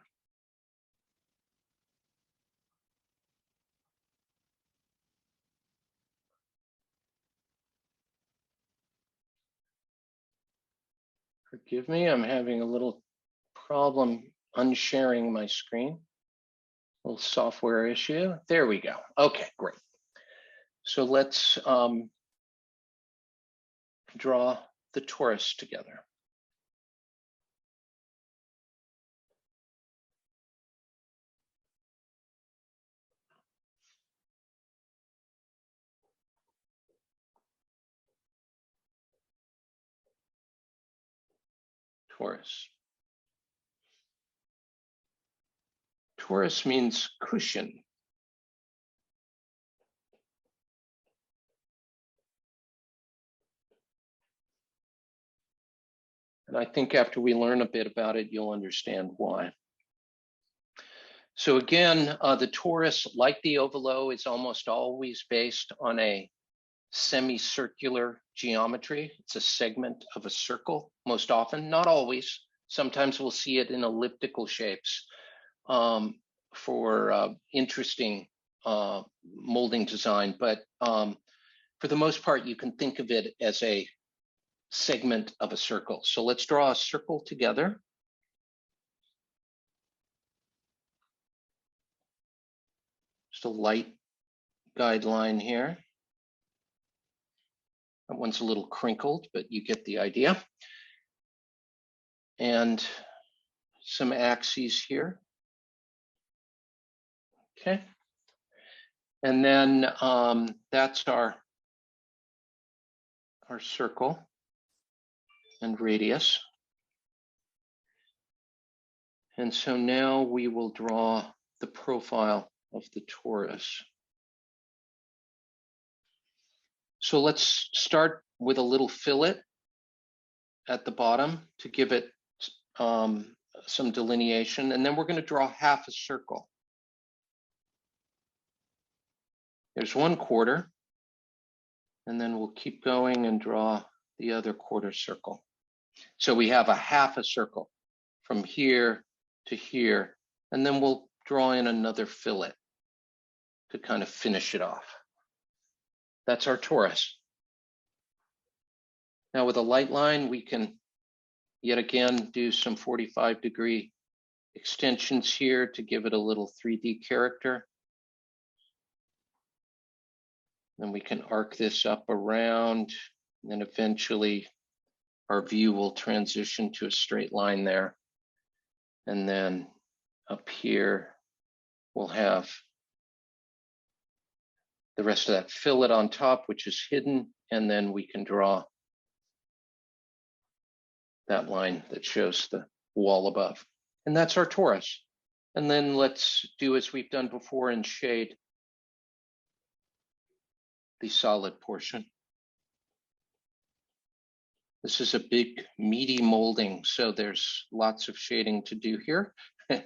Forgive me, I'm having a little problem unsharing my screen. A little software issue. There we go. Okay, great. So let's draw the torus together. Torus. Torus means cushion. And I think after we learn a bit about it, you'll understand why. So again, the torus, like the ovalo, is almost always based on a semicircular geometry. It's a segment of a circle, most often, not always. Sometimes we'll see it in elliptical shapes for interesting molding design. But for the most part, you can think of it as a segment of a circle. So let's draw a circle together. Just a light guideline here. That one's a little crinkled, but you get the idea. And some axes here. Okay. And then that's our circle and radius. And so now we will draw the profile of the torus. So let's start with a little fillet at the bottom to give it some delineation. And then we're going to draw half a circle. There's 1/4. And then we'll keep going and draw the other quarter circle. So we have a half a circle from here to here. And then we'll draw in another fillet to kind of finish it off. That's our torus. Now with a light line, we can yet again do some 45-degree extensions here to give it a little 3D character. Then we can arc this up around, and then eventually our view will transition to a straight line there. And then up here, we'll have the rest of that fillet on top, which is hidden, and then we can draw that line that shows the wall above. And that's our torus. And then let's do as we've done before and shade the solid portion. This is a big, meaty molding, so there's lots of shading to do here. The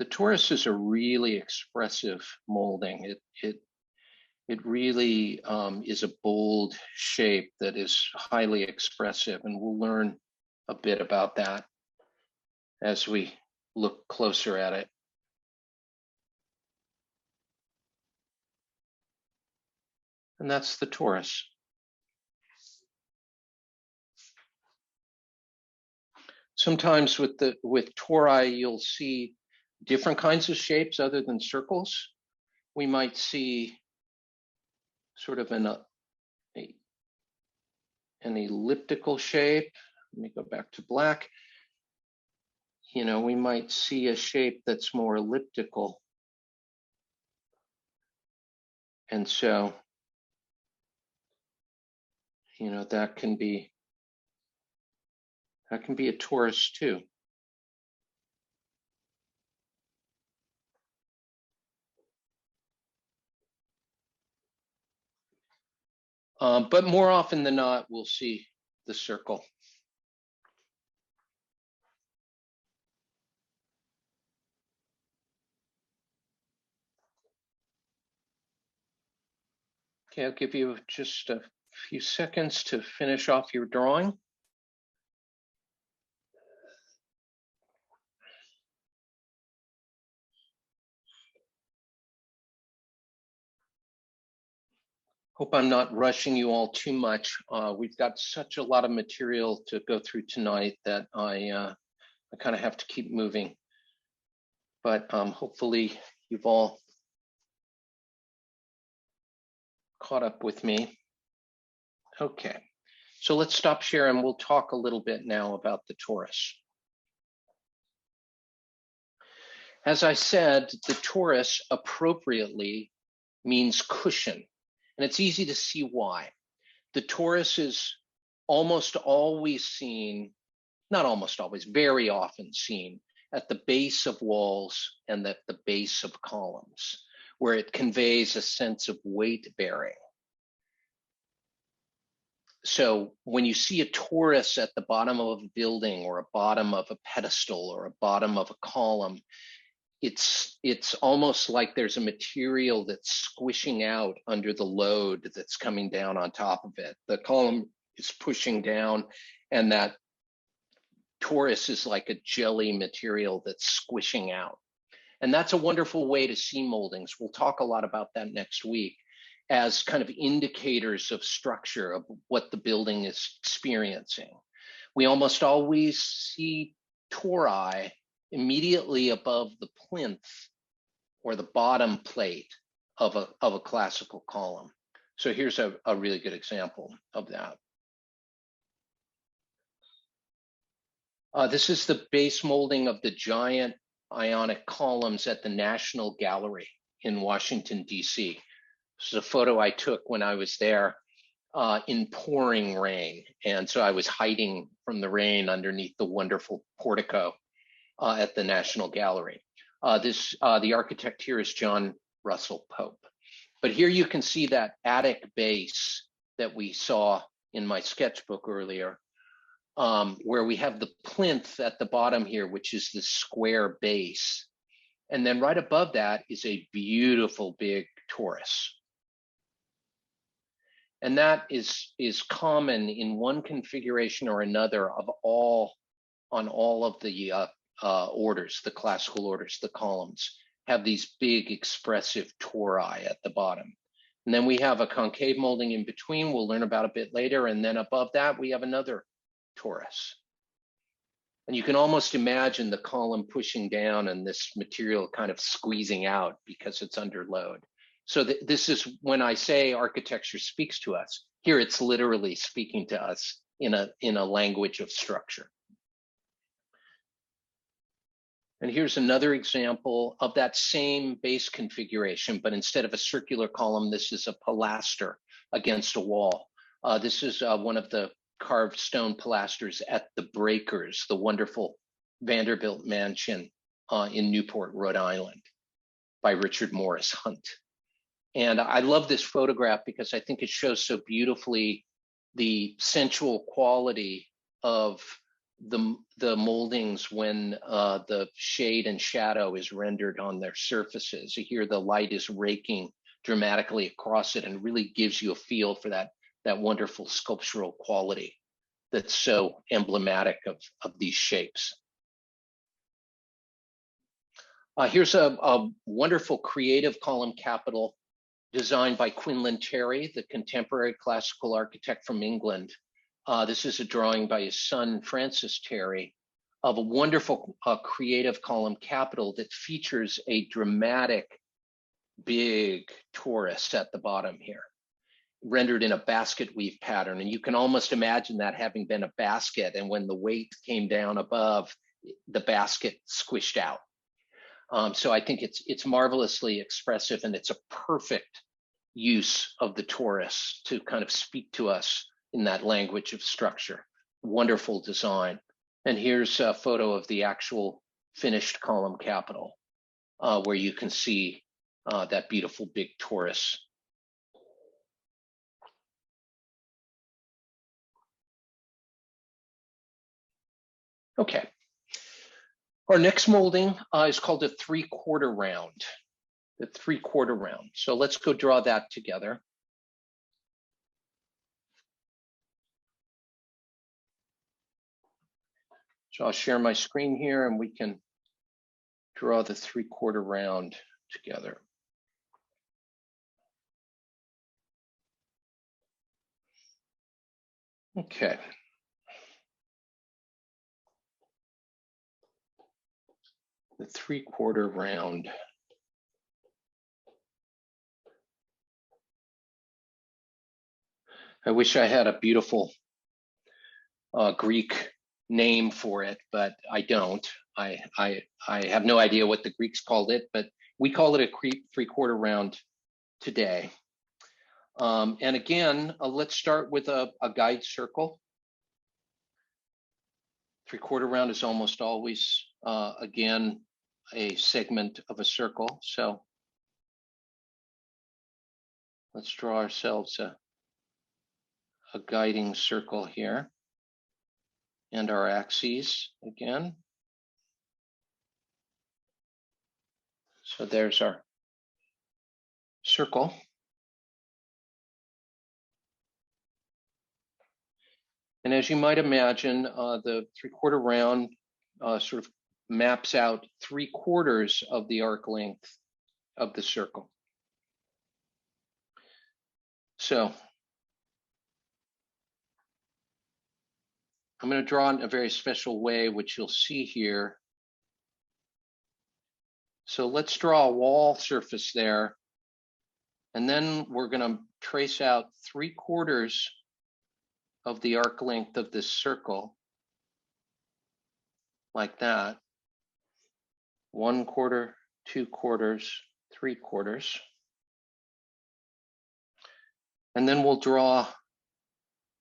torus is a really expressive molding. It really is a bold shape that is highly expressive, and we'll learn a bit about that as we look closer at it. And that's the torus. Sometimes with tori, you'll see different kinds of shapes other than circles. We might see sort of an elliptical shape. Let me go back to black. You know, we might see a shape that's more elliptical. And so, you know, that can be a torus too. But more often than not, we'll see the circle. Okay, I'll give you just a few seconds to finish off your drawing. Hope I'm not rushing you all too much. We've got such a lot of material to go through tonight that I kind of have to keep moving. But hopefully you've all caught up with me. Okay, so let's stop sharing. We'll talk a little bit now about the torus. As I said, the torus appropriately means cushion, and it's easy to see why. The torus is almost always seen, not almost always, very often seen at the base of walls and at the base of columns, where it conveys a sense of weight bearing. So when you see a torus at the bottom of a building or a bottom of a pedestal or a bottom of a column, it's almost like there's a material that's squishing out under the load that's coming down on top of it. The column is pushing down, and that torus is like a jelly material that's squishing out. And that's a wonderful way to see moldings. We'll talk a lot about that next week as kind of indicators of structure of what the building is experiencing. We almost always see tori immediately above the plinth or the bottom plate of a classical column. So here's a really good example of that. This is the base molding of the giant Ionic columns at the National Gallery in Washington, D.C. This is a photo I took when I was there in pouring rain. And so I was hiding from the rain underneath the wonderful portico at the National Gallery. The architect here is John Russell Pope. But here you can see that attic base that we saw in my sketchbook earlier, where we have the plinth at the bottom here, which is the square base. And then right above that is a beautiful big torus. And that is common in one configuration or another on all of the orders, the classical orders, the columns, have these big expressive tori at the bottom. And then we have a concave molding in between, we'll learn about a bit later. And then above that, we have another torus. And you can almost imagine the column pushing down and this material kind of squeezing out because it's under load. So this is when I say architecture speaks to us. Here it's literally speaking to us in a language of structure. And here's another example of that same base configuration, but instead of a circular column, this is a pilaster against a wall. This is one of the carved stone pilasters at the Breakers, the wonderful Vanderbilt mansion in Newport, Rhode Island, by Richard Morris Hunt. And I love this photograph because I think it shows so beautifully the sensual quality of the moldings when the shade and shadow is rendered on their surfaces. Here the light is raking dramatically across it and really gives you a feel for that wonderful sculptural quality that's so emblematic of these shapes. Here's a wonderful creative column capital designed by Quinlan Terry, the contemporary classical architect from England. This is a drawing by his son, Francis Terry, of a wonderful creative column capital that features a dramatic, big torus at the bottom here, rendered in a basket weave pattern. And you can almost imagine that having been a basket, and when the weight came down above, the basket squished out. So I think it's marvelously expressive, and it's a perfect use of the torus to kind of speak to us in that language of structure. Wonderful design. And here's a photo of the actual finished column capital, where you can see that beautiful big torus. Okay. Our next molding is called a 3/4 round, the 3/4 round. So let's go draw that together. So I'll share my screen here and we can draw the 3/4 round together. Okay. The 3/4 round. I wish I had a beautiful Greek name for it, but I don't. I have no idea what the Greeks called it, but we call it a 3/4 round today. And again, let's start with a guide circle. 3/4 round is almost always, again, a segment of a circle. So let's draw ourselves a guiding circle here and our axes again. So there's our circle. And as you might imagine, the 3/4 round sort of maps out 3/4 of the arc length of the circle. So I'm going to draw in a very special way, which you'll see here. So let's draw a wall surface there. And then we're going to trace out 3/4 of the arc length of this circle, like that. 1/4, 2/4, 3/4. And then we'll draw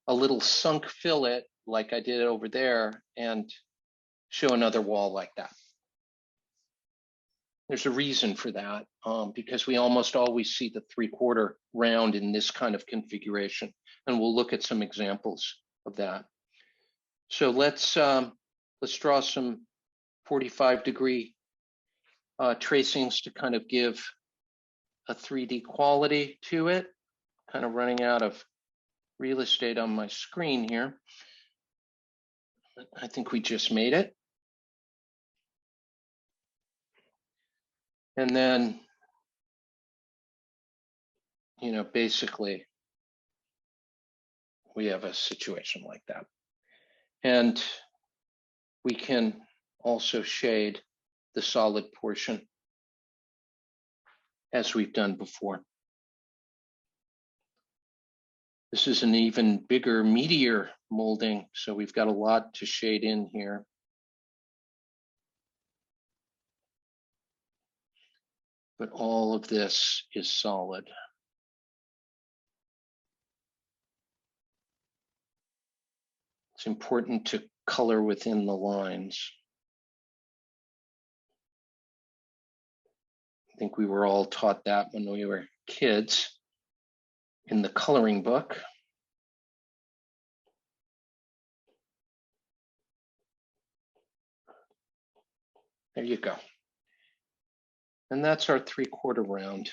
a little sunk fillet like I did over there and show another wall like that. There's a reason for that, because we almost always see the 3/4 round in this kind of configuration, and we'll look at some examples of that. So let's draw some 45-degree tracings to kind of give a 3D quality to it. Kind of running out of real estate on my screen here. I think we just made it. And then, you know, basically, we have a situation like that. And we can also shade the solid portion as we've done before. This is an even bigger, meatier molding, so we've got a lot to shade in here. But all of this is solid. It's important to color within the lines. I think we were all taught that when we were kids in the coloring book. There you go. And that's our 3/4 round.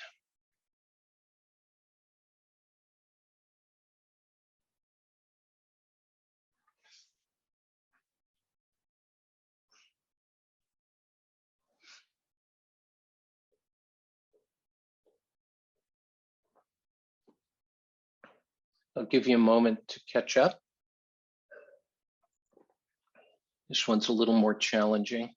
I'll give you a moment to catch up. This one's a little more challenging.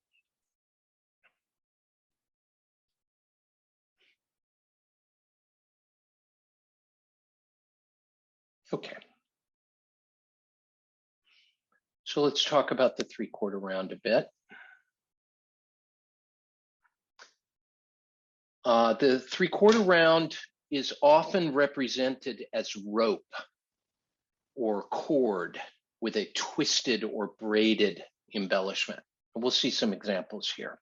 Okay. So let's talk about the 3/4 round a bit. The 3/4 round is often represented as rope or cord with a twisted or braided embellishment. And we'll see some examples here.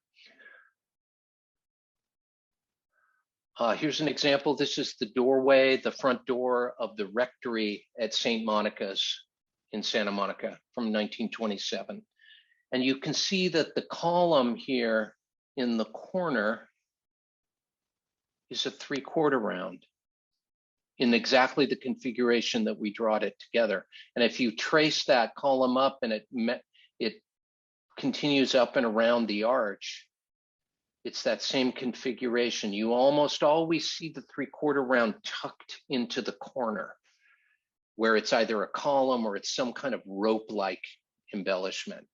Here's an example. This is the doorway, the front door of the rectory at St. Monica's in Santa Monica from 1927. And you can see that the column here in the corner is a 3/4 round in exactly the configuration that we drawed it together. And if you trace that column up and it continues up and around the arch, it's that same configuration. You almost always see the 3/4 round tucked into the corner. where it's either a column or it's some kind of rope-like embellishment.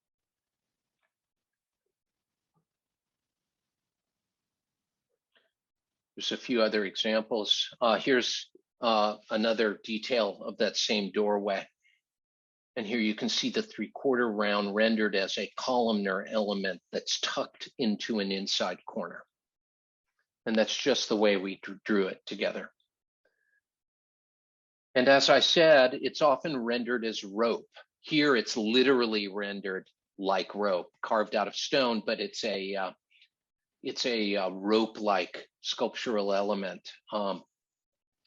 There's a few other examples. Here's another detail of that same doorway. And here you can see the 3/4 round rendered as a columnar element that's tucked into an inside corner. And that's just the way we drew it together. And as I said, it's often rendered as rope. Here it's literally rendered like rope, carved out of stone, but it's a rope-like sculptural element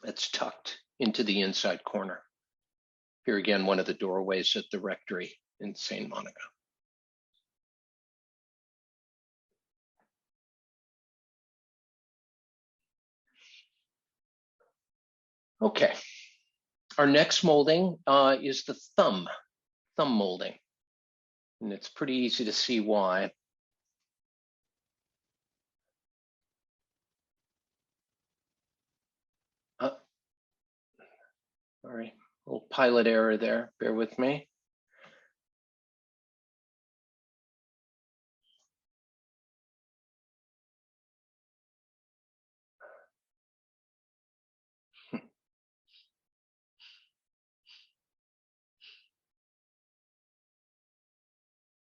that's tucked into the inside corner. Here again, one of the doorways at the rectory in St. Monica. Okay, our next molding is the thumb molding. And it's pretty easy to see why. Sorry, a little pilot error there, bear with me.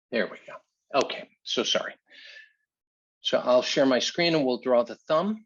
There we go. Okay, so sorry. So I'll share my screen and we'll draw the thumb.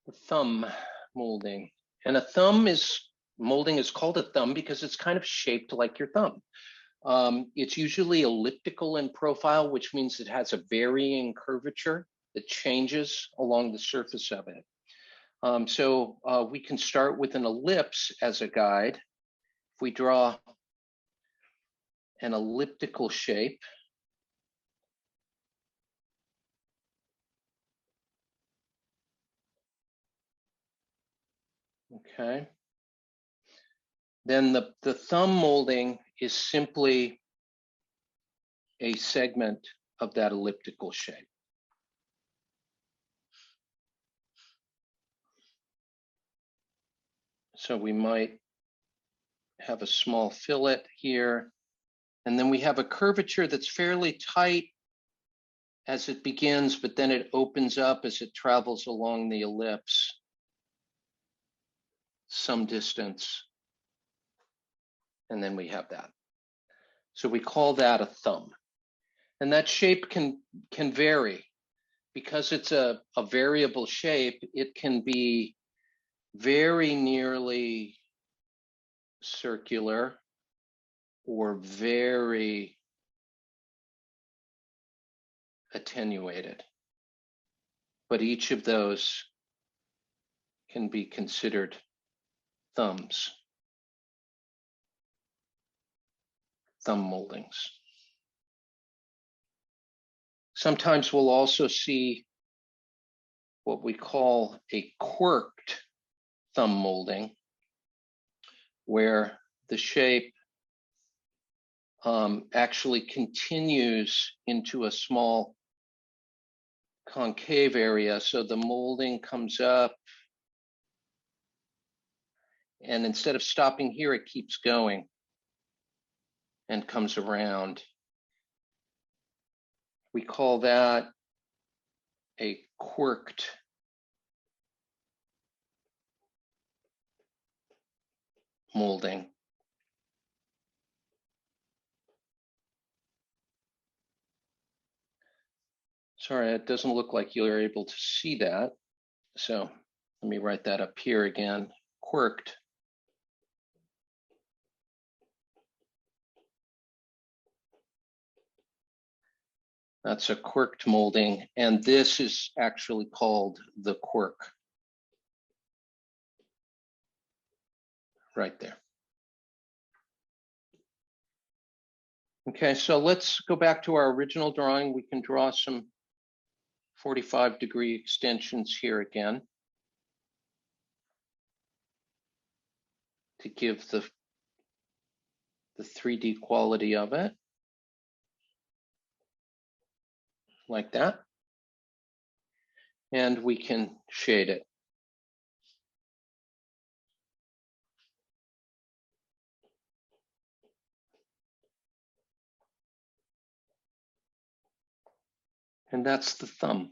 The thumb molding. And a thumb molding is called a thumb because it's kind of shaped like your thumb. It's usually elliptical in profile, which means it has a varying curvature that changes along the surface of it. So we can start with an ellipse as a guide. If we draw an elliptical shape, okay, then the thumb molding is simply a segment of that elliptical shape. So we might have a small fillet here, and then we have a curvature that's fairly tight as it begins, but then it opens up as it travels along the ellipse some distance, and then we have that. So we call that a thumb. And that shape can vary. Because it's a variable shape, it can be very nearly circular or very attenuated. But each of those can be considered thumbs, thumb moldings. Sometimes we'll also see what we call a quirked thumb molding, where the shape actually continues into a small concave area. So the molding comes up, and instead of stopping here, it keeps going and comes around. We call that a quirked molding. Sorry, it doesn't look like you're able to see that. So let me write that up here again, quirked. That's a quirked molding, and this is actually called the quirk. Right there. Okay, so let's go back to our original drawing. We can draw some 45-degree extensions here again to give the 3D quality of it, like that. And we can shade it. And that's the thumb.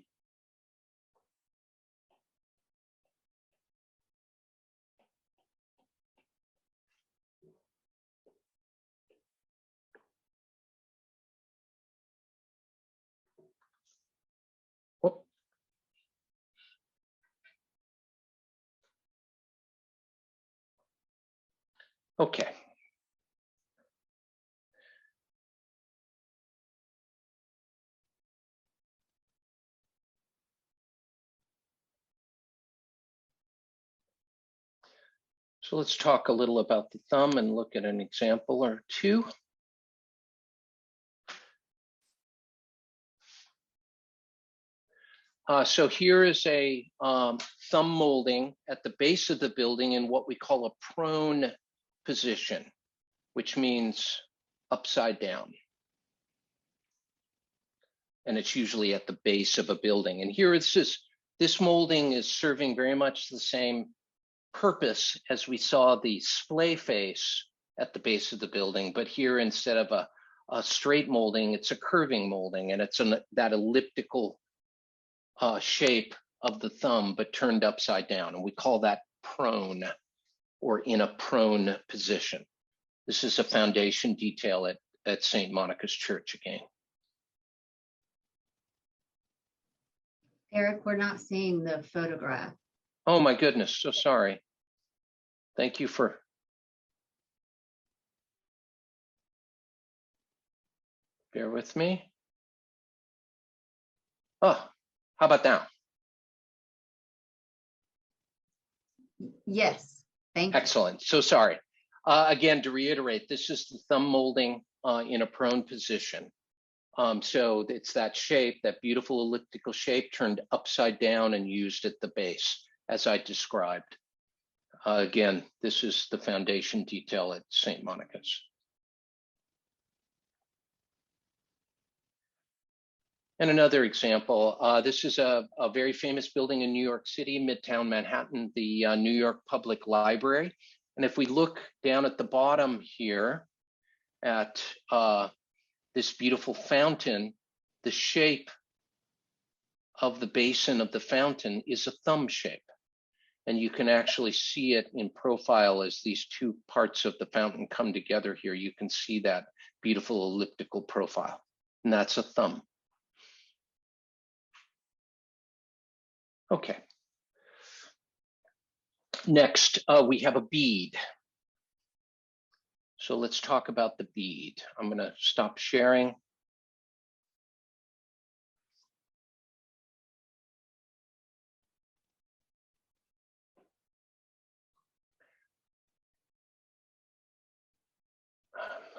Oh. Okay. So let's talk a little about the thumb and look at an example or two. So here is a thumb molding at the base of the building in what we call a prone position, which means upside down. And it's usually at the base of a building. And here it's just, this molding is serving very much the same purpose as we saw the splay face at the base of the building, but here instead of a straight molding, it's a curving molding, and it's that elliptical shape of the thumb, but turned upside down, and we call that prone, or in a prone position. This is a foundation detail at St. Monica's Church again. Eric, we're not seeing the photograph. Oh my goodness, so sorry. Thank you for. Bear with me. Oh, how about now? Yes, thank you. Excellent, so sorry. Again, to reiterate, this is the thumb molding in a prone position. So it's that shape, that beautiful elliptical shape turned upside down and used at the base, as I described. Again, this is the foundation detail at St. Monica's. And another example, this is a very famous building in New York City, Midtown Manhattan, the New York Public Library. And if we look down at the bottom here at this beautiful fountain, the shape of the basin of the fountain is a thumb shape. And you can actually see it in profile as these two parts of the fountain come together here. You can see that beautiful elliptical profile, and that's a thumb. Okay. Next, we have a bead. So let's talk about the bead. I'm going to stop sharing.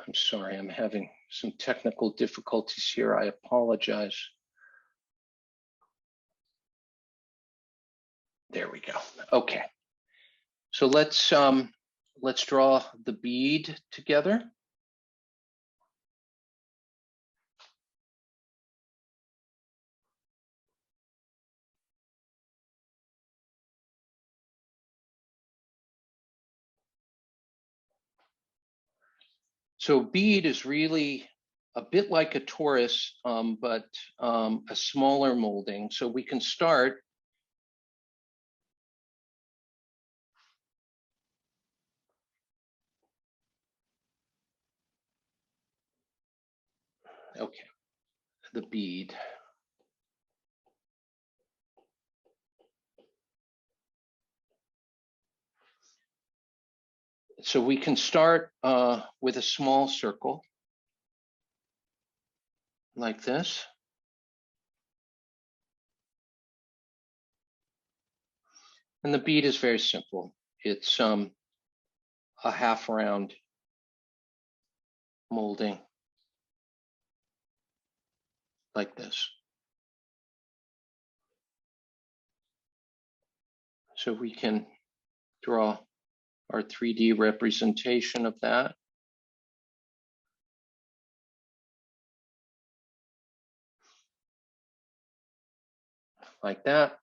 I'm sorry, I'm having some technical difficulties here. I apologize. There we go. Okay. So let's draw the bead together. So bead is really a bit like a torus, but a smaller molding. So we can start okay, the bead. So we can start with a small circle like this. And the bead is very simple. It's a half round molding like this. So we can draw our 3D representation of that. Like that.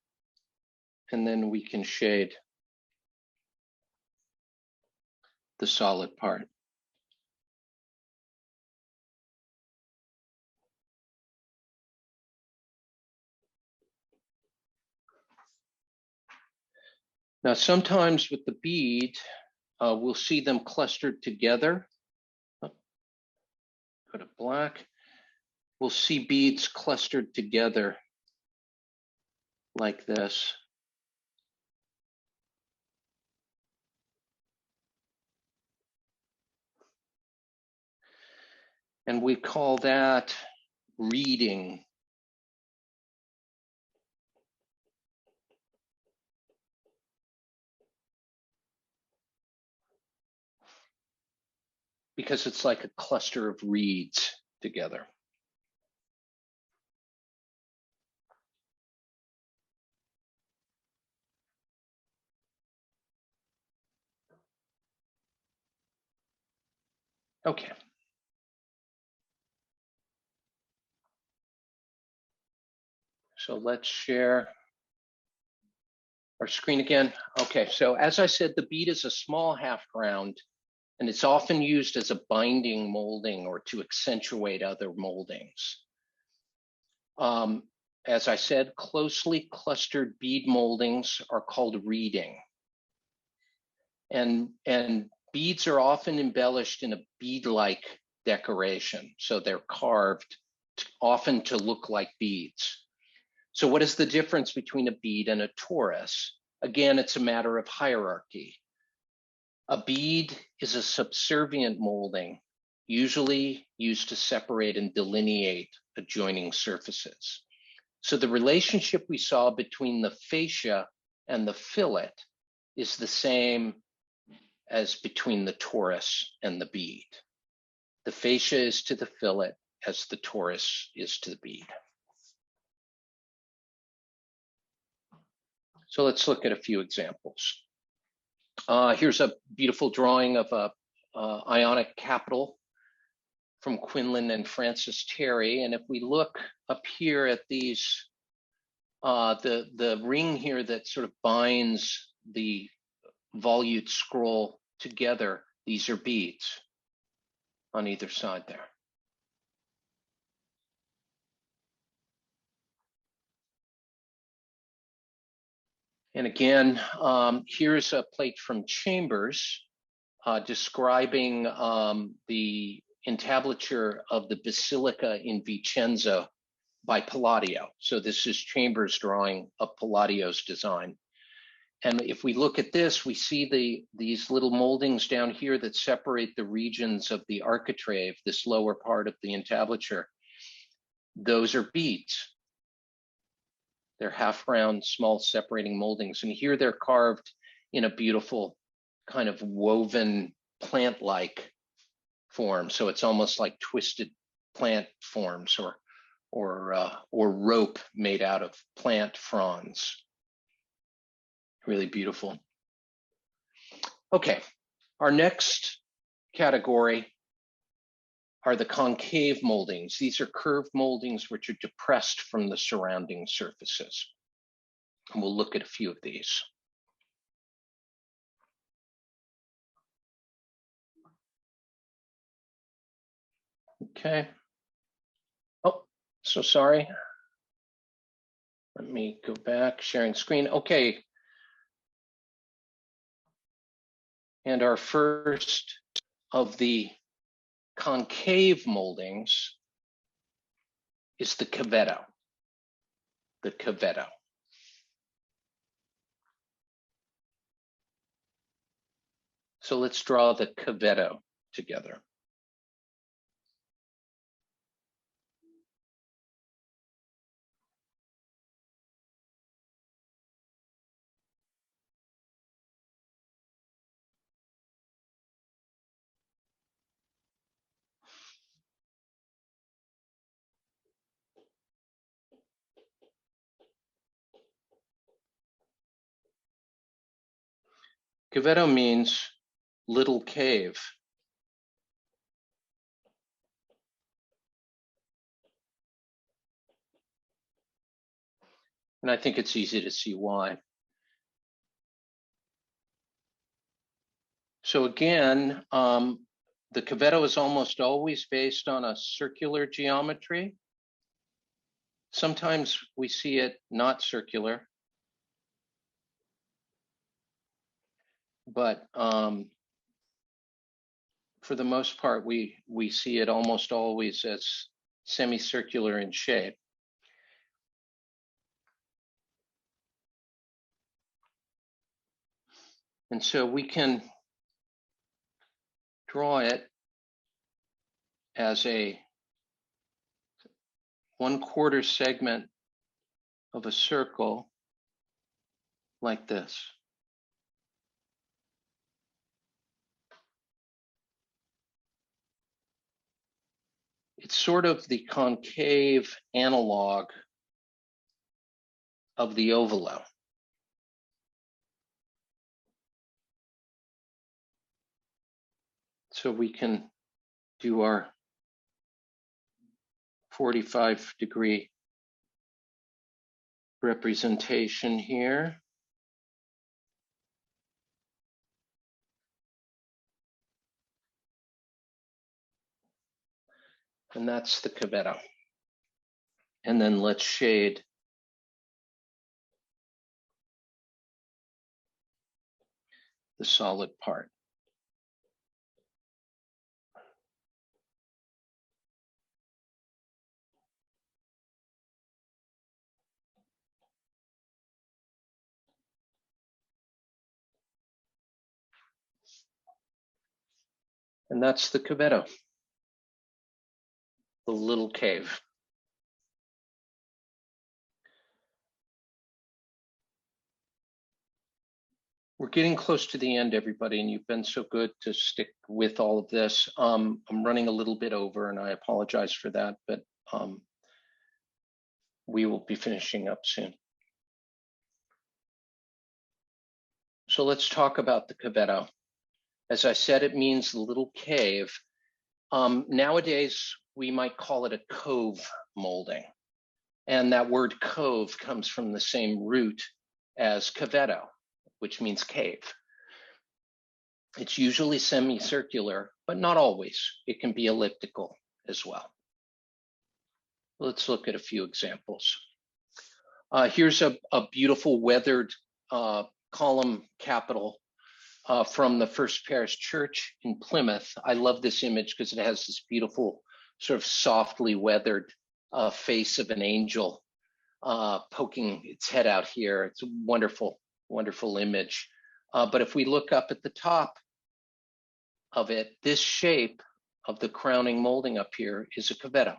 And then we can shade the solid part. Now, sometimes with the bead, we'll see them clustered together. Go to black. We'll see beads clustered together like this. And we call that reading. Because it's like a cluster of reeds together. Okay. So let's share our screen again. Okay, so as I said, the bead is a small half round, and it's often used as a binding molding or to accentuate other moldings. As I said, closely clustered bead moldings are called reeding. And beads are often embellished in a bead-like decoration. So they're carved often to look like beads. So what is the difference between a bead and a torus? Again, it's a matter of hierarchy. A bead is a subservient molding, usually used to separate and delineate adjoining surfaces. So the relationship we saw between the fascia and the fillet is the same as between the torus and the bead. The fascia is to the fillet as the torus is to the bead. So let's look at a few examples. Here's a beautiful drawing of a Ionic capital from Quinlan and Francis Terry. And if we look up here at these, the ring here that sort of binds the volute scroll together, these are beads on either side there. And again, here's a plate from Chambers describing the entablature of the Basilica in Vicenza by Palladio. So this is Chambers' drawing of Palladio's design. And if we look at this, we see these little moldings down here that separate the regions of the architrave, this lower part of the entablature. Those are beads. They're half round, small separating moldings. And here they're carved in a beautiful kind of woven plant-like form. So it's almost like twisted plant forms or rope made out of plant fronds. Really beautiful. Okay, our next category are the concave moldings. These are curved moldings which are depressed from the surrounding surfaces. And we'll look at a few of these. Okay. Oh, so sorry. Let me go back, sharing screen. Okay. And our first of the concave moldings is the cavetto. The cavetto. So let's draw the cavetto together. Cavetto means little cave. And I think it's easy to see why. So again, the cavetto is almost always based on a circular geometry. Sometimes we see it not circular, but for the most part, we see it almost always as semicircular in shape. And so we can draw it as a 1/4 segment of a circle like this. It's sort of the concave analog of the ovolo. So we can do our 45-degree representation here. And that's the cavetto. And then let's shade the solid part. And that's the cavetto, the little cave. We're getting close to the end, everybody, and you've been so good to stick with all of this. I'm running a little bit over, and I apologize for that, but we will be finishing up soon. So let's talk about the cavetto. As I said, it means little cave. Nowadays, we might call it a cove molding. And that word cove comes from the same root as cavetto, which means cave. It's usually semicircular, but not always. It can be elliptical as well. Let's look at a few examples. Here's a beautiful weathered column capital from the First Parish Church in Plymouth. I love this image because it has this beautiful sort of softly weathered face of an angel poking its head out here. It's a wonderful, wonderful image. But if we look up at the top of it, this shape of the crowning molding up here is a cavetto.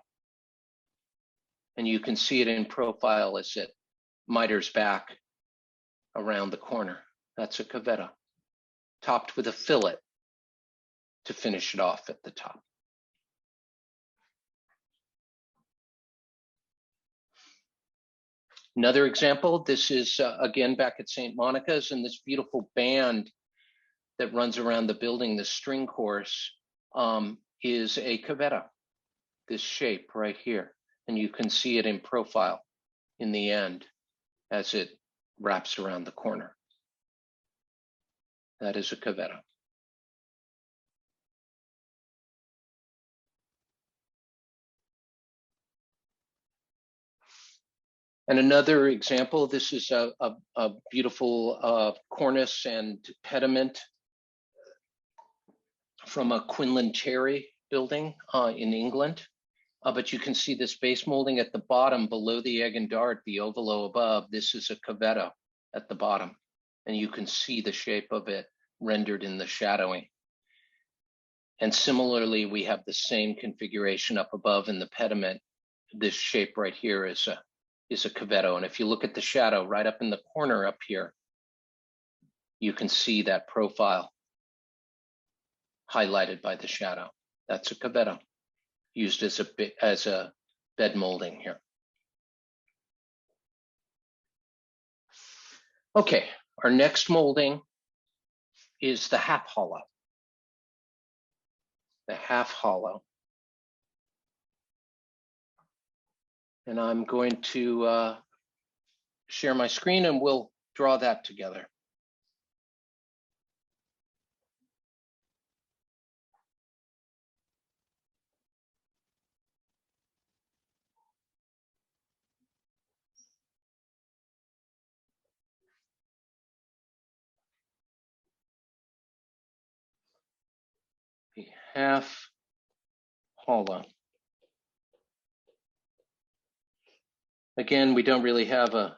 And you can see it in profile as it miters back around the corner. That's a cavetto, topped with a fillet to finish it off at the top. Another example, this is again back at St. Monica's, and this beautiful band that runs around the building, the string course, is a cavetto, this shape right here. And you can see it in profile in the end as it wraps around the corner. That is a cavetto. And another example, this is a beautiful cornice and pediment from a Quinlan Terry building in England. But you can see this base molding at the bottom below the egg and dart, the ovolo above. This is a cavetto at the bottom. And you can see the shape of it rendered in the shadowing. And similarly, we have the same configuration up above in the pediment. This shape right here is a cavetto. And if you look at the shadow right up in the corner up here, you can see that profile highlighted by the shadow. That's a cavetto used as a bed molding here. Okay, our next molding is the half hollow. The half hollow. And I'm going to share my screen and we'll draw that together. The half hollow. Again, we don't really have a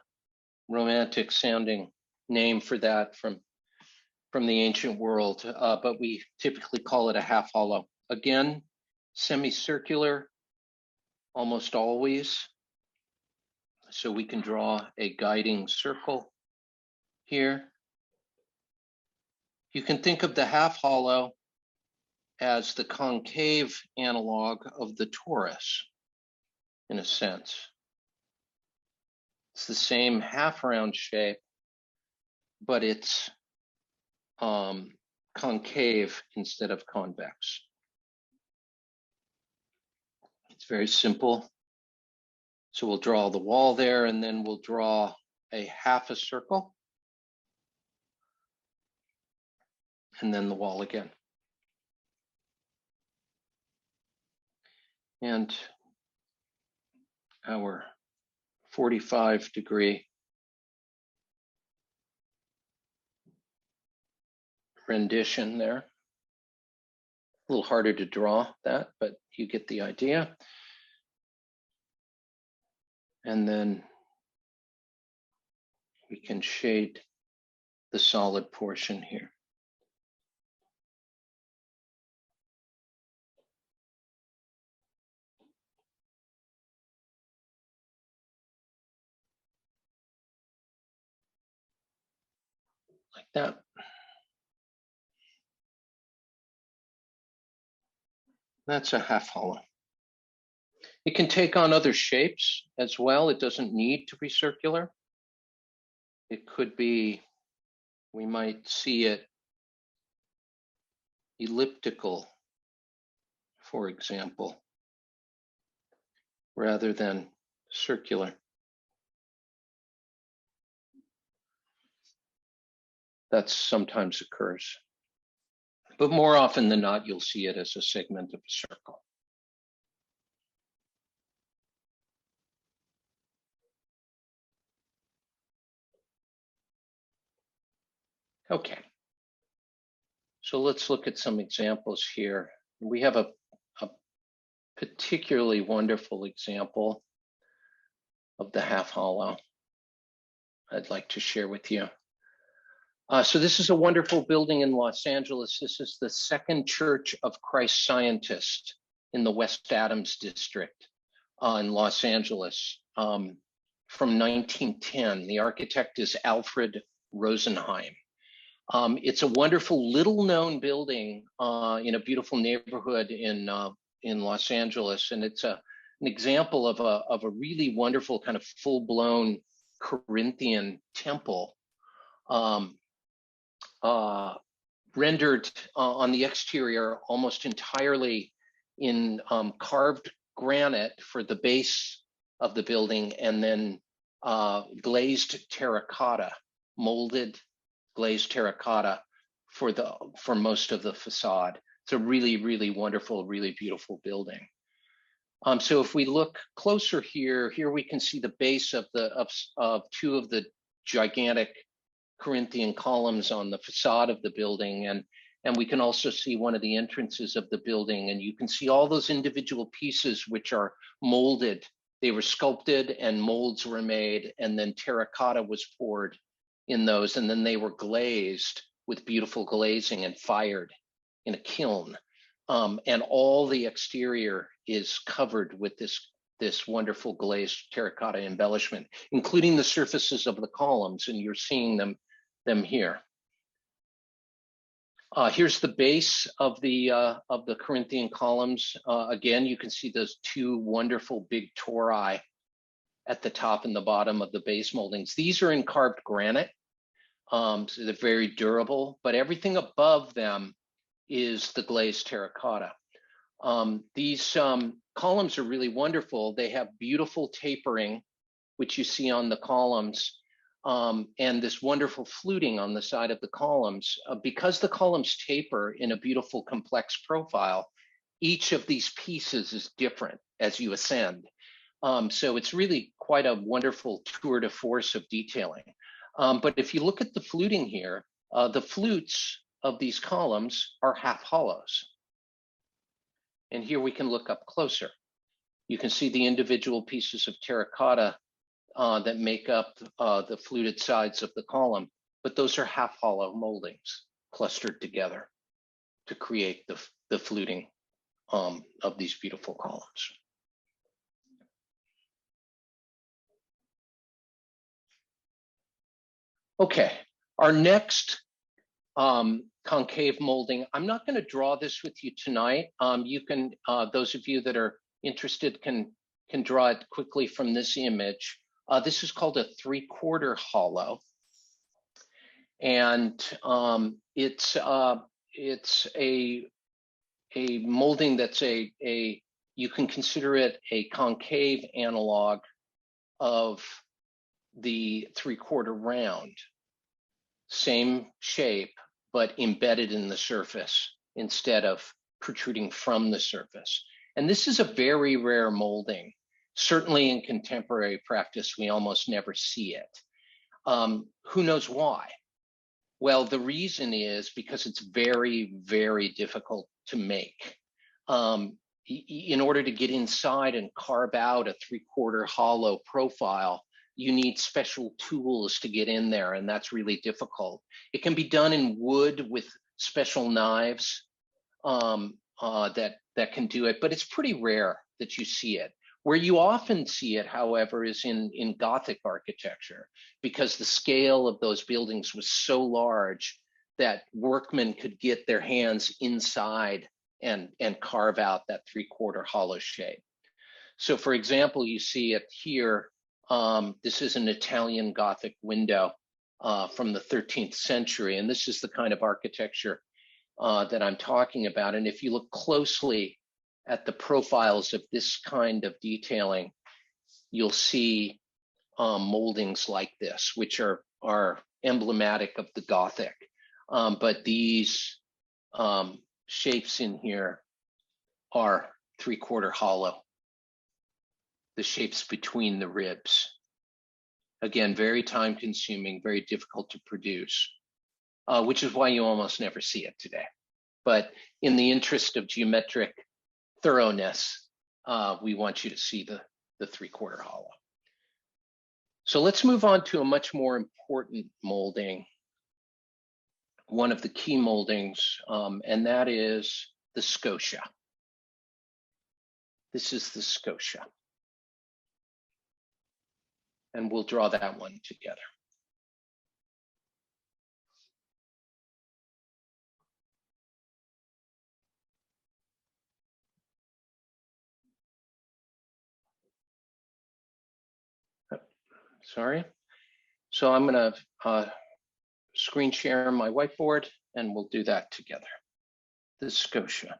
romantic sounding name for that from the ancient world, but we typically call it a half hollow. Again, semicircular, almost always. So we can draw a guiding circle here. You can think of the half hollow as the concave analog of the torus, in a sense. It's the same half round shape, but it's concave instead of convex. It's very simple. So we'll draw the wall there, and then we'll draw a half a circle, and then the wall again. And our 45-degree rendition there. A little harder to draw that, but you get the idea. And then we can shade the solid portion here. Like that. That's a half hollow. It can take on other shapes as well. It doesn't need to be circular. It could be, we might see it elliptical, for example, rather than circular. That sometimes occurs. But more often than not, you'll see it as a segment of a circle. Okay. So let's look at some examples here. We have a particularly wonderful example of the half hollow I'd like to share with you. So this is a wonderful building in Los Angeles. This is the Second Church of Christ Scientist in the West Adams district in Los Angeles from 1910. The architect is Alfred Rosenheim. It's a wonderful little known building in a beautiful neighborhood in Los Angeles. And it's an example of a really wonderful kind of full-blown Corinthian temple. Rendered on the exterior almost entirely in carved granite for the base of the building, and then glazed terracotta, molded glazed terracotta for most of the facade. It's a really, really wonderful, really beautiful building. So if we look closer here we can see the base of two of the gigantic Corinthian columns on the facade of the building, and we can also see one of the entrances of the building, and you can see all those individual pieces which are molded. They were sculpted and molds were made, and then terracotta was poured in those, and then they were glazed with beautiful glazing and fired in a kiln. And all the exterior is covered with this wonderful glazed terracotta embellishment, including the surfaces of the columns, and you're seeing them here. Here's the base of the Corinthian columns. Again, you can see those two wonderful big tori at the top and the bottom of the base moldings. These are in carved granite. So they're very durable, but everything above them is the glazed terracotta. These columns are really wonderful. They have beautiful tapering, which you see on the columns, and this wonderful fluting on the side of the columns. Because the columns taper in a beautiful complex profile, each of these pieces is different as you ascend. So it's really quite a wonderful tour de force of detailing. But if you look at the fluting here, the flutes of these columns are half hollows. And here we can look up closer. You can see the individual pieces of terracotta that make up the fluted sides of the column, but those are half hollow moldings clustered together to create the fluting of these beautiful columns. Okay, our next concave molding, I'm not going to draw this with you tonight. You can, those of you that are interested can draw it quickly from this image. This is called a 3/4 hollow. And it's a molding that's you can consider it a concave analog of the 3/4 round. Same shape, but embedded in the surface instead of protruding from the surface. And this is a very rare molding. Certainly in contemporary practice, we almost never see it. Who knows why? Well, the reason is because it's very, very difficult to make. In order to get inside and carve out a 3/4 hollow profile, you need special tools to get in there, and that's really difficult. It can be done in wood with special knives that can do it, but it's pretty rare that you see it. Where you often see it, however, is in Gothic architecture, because the scale of those buildings was so large that workmen could get their hands inside and carve out that 3/4 hollow shape. So for example, you see it here. This is an Italian Gothic window from the 13th century, and this is the kind of architecture that I'm talking about. And if you look closely at the profiles of this kind of detailing, you'll see moldings like this, which are emblematic of the Gothic. But these shapes in here are 3/4 hollow. The shapes between the ribs. Again, very time consuming, very difficult to produce, which is why you almost never see it today. But in the interest of geometric thoroughness, we want you to see the 3/4 hollow. So let's move on to a much more important molding, one of the key moldings, and that is the scotia. This is the scotia. And we'll draw that one together. Sorry. So I'm going to screen share my whiteboard, and we'll do that together. The scotia.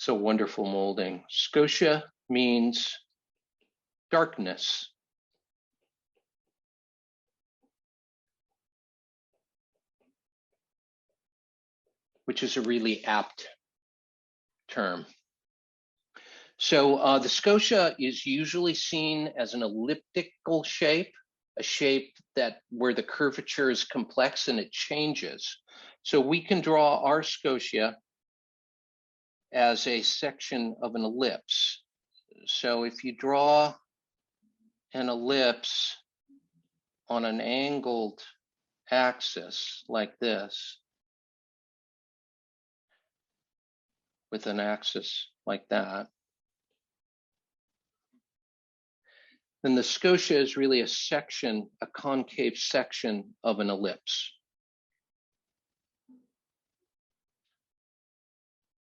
So wonderful molding. Scotia means darkness. Which is a really apt term. So the scotia is usually seen as an elliptical shape, a shape that where the curvature is complex and it changes. So we can draw our scotia as a section of an ellipse. So if you draw an ellipse on an angled axis like this, with an axis like that, then the Scotia is really a section, a concave section of an ellipse.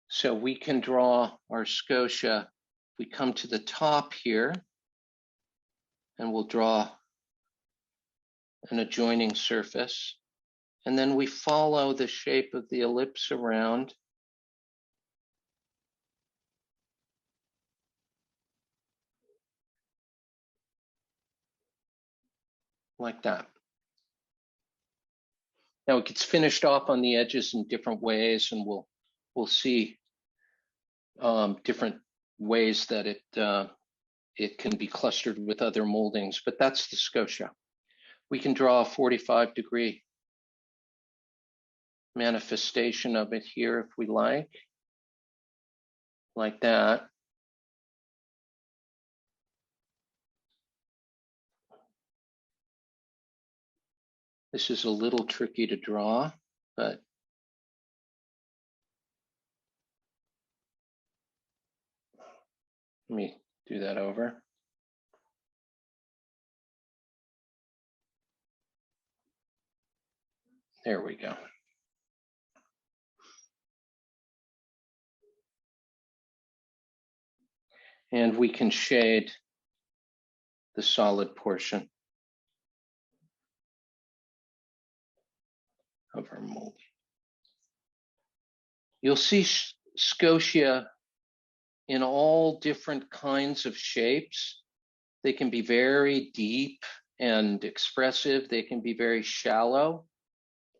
So we can draw our Scotia. We come to the top here, and we'll draw an adjoining surface. And then we follow the shape of the ellipse around. Like that. Now it gets finished off on the edges in different ways, and we'll see different ways that it can be clustered with other moldings, but that's the Scotia. We can draw a 45-degree manifestation of it here if we like that. This is a little tricky to draw, but let me do that over. There we go. And we can shade the solid portion of our mold. You'll see Scotia in all different kinds of shapes. They can be very deep and expressive. They can be very shallow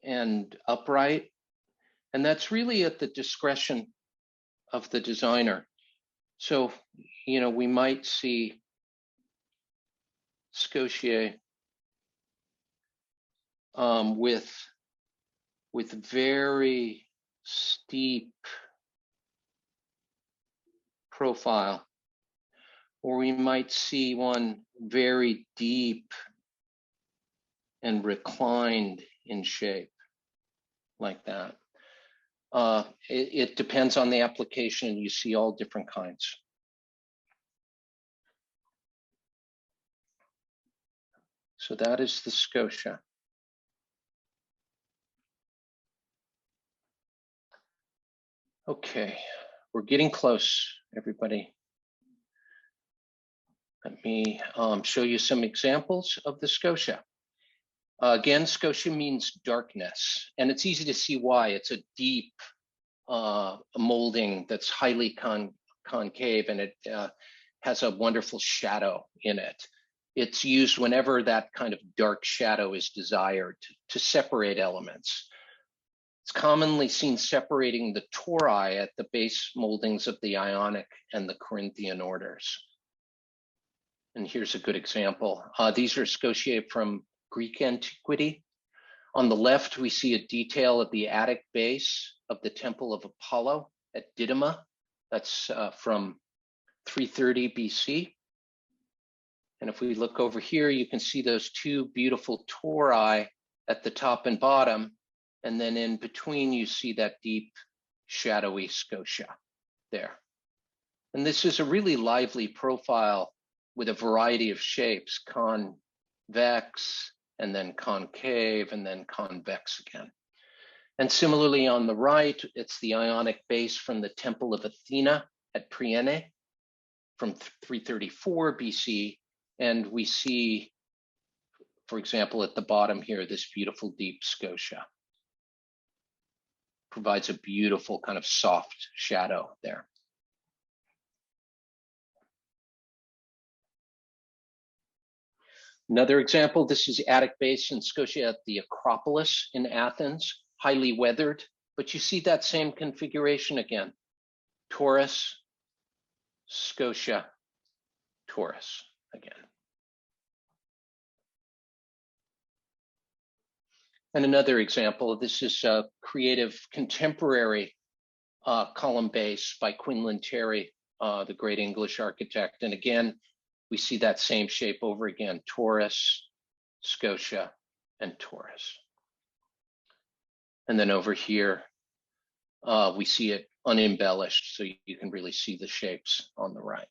and upright. And that's really at the discretion of the designer. So, you know, we might see Scotia with very steep profile, or we might see one very deep and reclined in shape, like that. It depends on the application, and you see all different kinds. So that is the Scotia. Okay, we're getting close, everybody. Let me show you some examples of the Scotia. Again, Scotia means darkness, and it's easy to see why. It's a deep molding that's highly concave, and it has a wonderful shadow in it. It's used whenever that kind of dark shadow is desired to separate elements. It's commonly seen separating the tori at the base moldings of the Ionic and the Corinthian orders. And here's a good example. These are Scotiae from Greek antiquity. On the left, we see a detail at the Attic base of the Temple of Apollo at Didyma. That's from 330 BC. And if we look over here, you can see those two beautiful tori at the top and bottom. And then in between, you see that deep, shadowy Scotia there. And this is a really lively profile with a variety of shapes, convex, and then concave, and then convex again. And similarly on the right, it's the Ionic base from the Temple of Athena at Priene from 334 BC. And we see, for example, at the bottom here, this beautiful deep Scotia. Provides a beautiful kind of soft shadow there. Another example, this is Attic base in Scotia at the Acropolis in Athens, highly weathered, but you see that same configuration again. Taurus, Scotia, Taurus again. And another example, this is a creative contemporary column base by Quinlan Terry, the great English architect. And again, we see that same shape over again, Taurus, Scotia, and Taurus. And then over here, we see it unembellished, so you can really see the shapes on the right.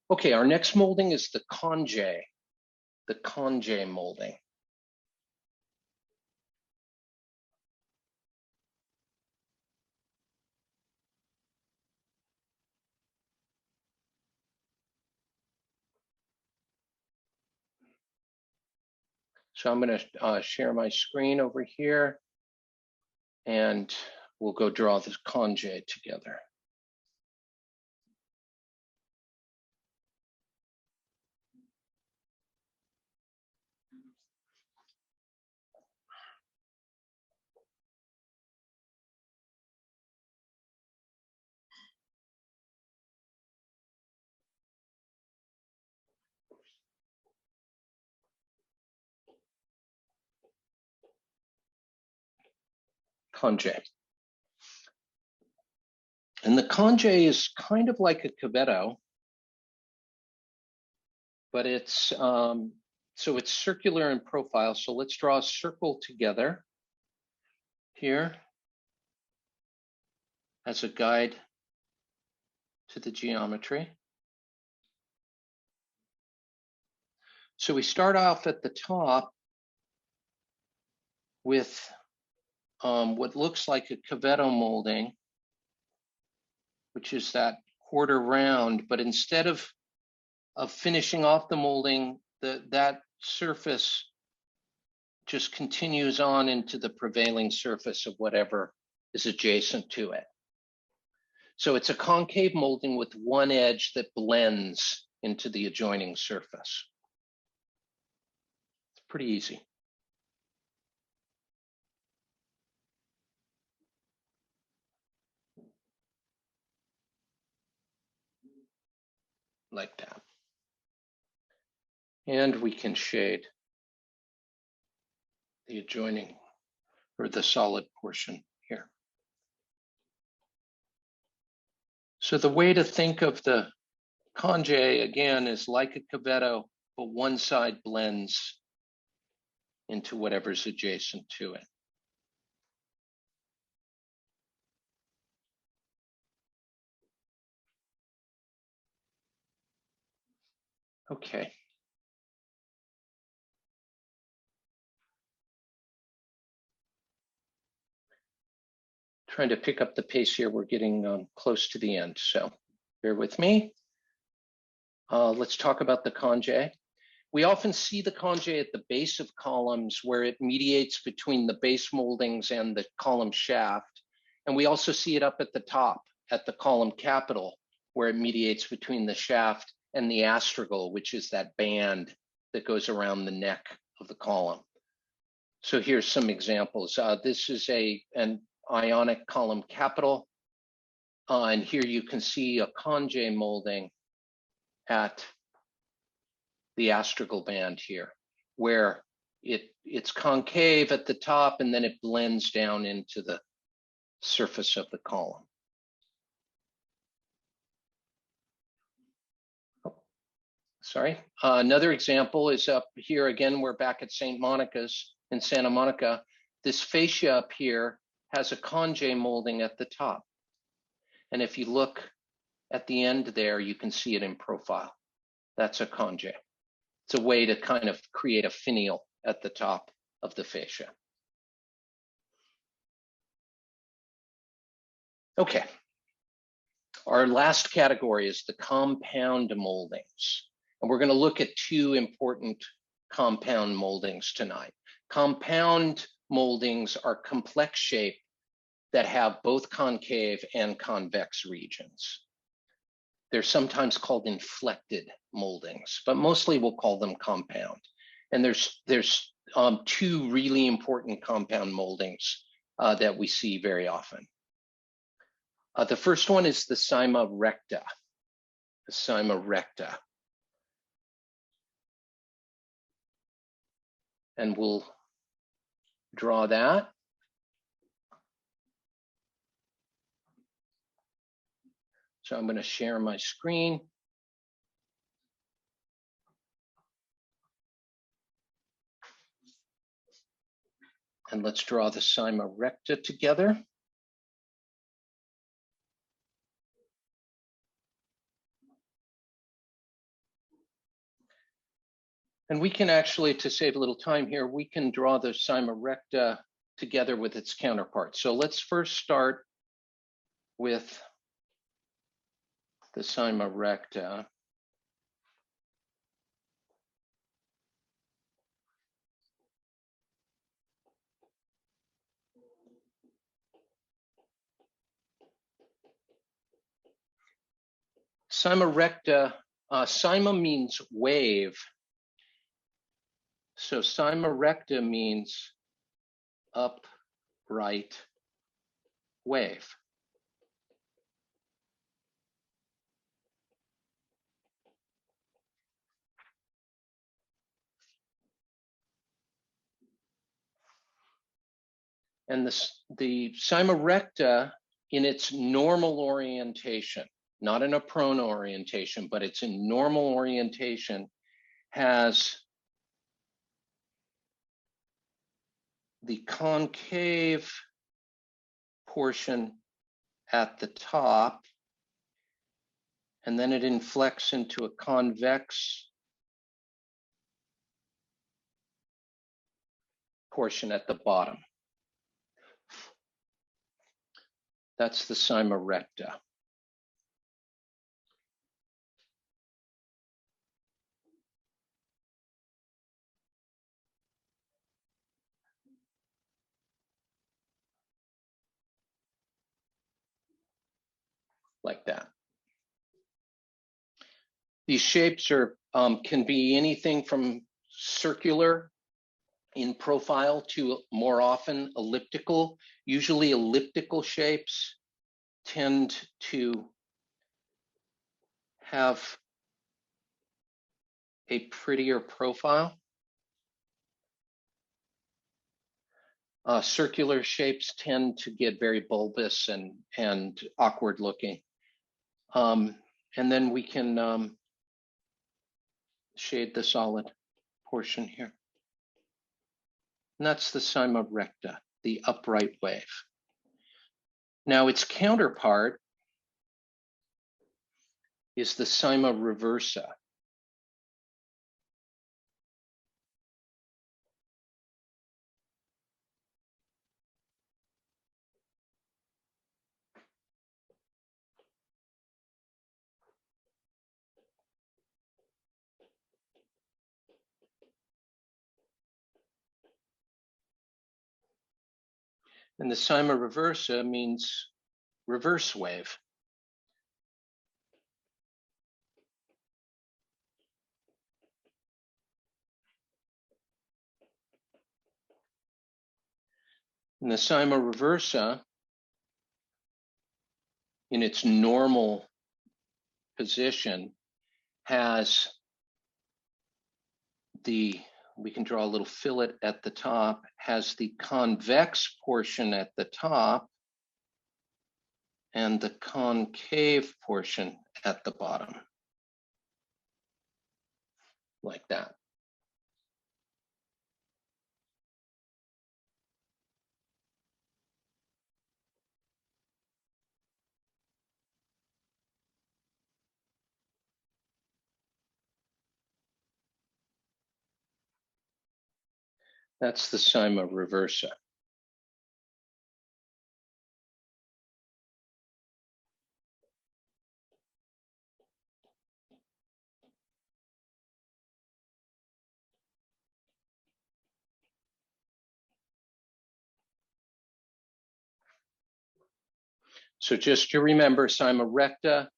Okay, our next molding is the Conge molding. So I'm going to share my screen over here, and we'll go draw this Conge together. Conge. And the Conge is kind of like a Cavetto, but it's so it's circular in profile. So let's draw a circle together here as a guide to the geometry. So we start off at the top with what looks like a Cavetto molding, which is that quarter round, but instead of finishing off the molding, that surface just continues on into the prevailing surface of whatever is adjacent to it. So it's a concave molding with one edge that blends into the adjoining surface. It's pretty easy. Like that. And we can shade the adjoining or the solid portion here. So the way to think of the Conge again is like a Cavetto, but one side blends into whatever's adjacent to it. Okay. Trying to pick up the pace here. We're getting close to the end, so bear with me. Let's talk about the Conge. We often see the Conge at the base of columns where it mediates between the base moldings and the column shaft. And we also see it up at the top at the column capital where it mediates between the shaft and the astragal, which is that band that goes around the neck of the column. So here's some examples. This is an Ionic column capital. And here you can see a Conge molding at the astragal band here, where it's concave at the top and then it blends down into the surface of the column. Oh, sorry. Another example is up here again. We're back at St. Monica's in Santa Monica. This fascia up here has a Conge molding at the top. And if you look at the end there, you can see it in profile. That's a Conge. It's a way to kind of create a finial at the top of the fascia. Okay. Our last category is the compound moldings. And we're going to look at two important compound moldings tonight. Compound moldings are complex shape that have both concave and convex regions. They're sometimes called inflected moldings, but mostly we'll call them compound. And there's two really important compound moldings that we see very often. The first one is the cyma recta. The cyma recta. And we'll draw that. So I'm going to share my screen. And let's draw the cyma recta together. And we can actually, to save a little time here, we can draw the cyma recta together with its counterpart. So let's first start with the cyma recta. Cyma recta, cyma means wave. So cyma recta means upright wave. And the cyma recta in its normal orientation, not in a prone orientation, but it's in normal orientation, has the concave portion at the top, and then it inflects into a convex portion at the bottom. That's the cyma recta. Like that. These shapes are can be anything from circular in profile to more often elliptical. Usually elliptical shapes tend to have a prettier profile. Circular shapes tend to get very bulbous and awkward looking. And then we can shade the solid portion here. And that's the cyma recta, the upright wave. Now its counterpart is the cyma reversa. And the cyma reversa means reverse wave. And the cyma reversa, in its normal position, has we can draw a little fillet at the top, has the convex portion at the top and the concave portion at the bottom, like that. That's the cyma reversa. So just to remember, cyma recta,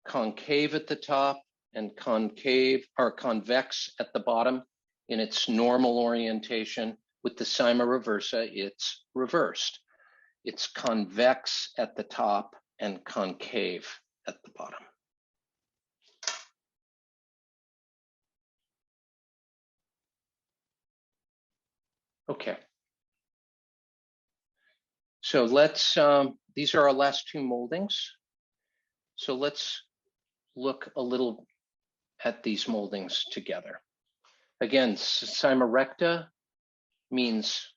concave at the top and concave or convex at the bottom in its normal orientation. With the cyma reversa, it's reversed. It's convex at the top and concave at the bottom. Okay. So let's, these are our last two moldings. So let's look a little at these moldings together. Again, cyma recta means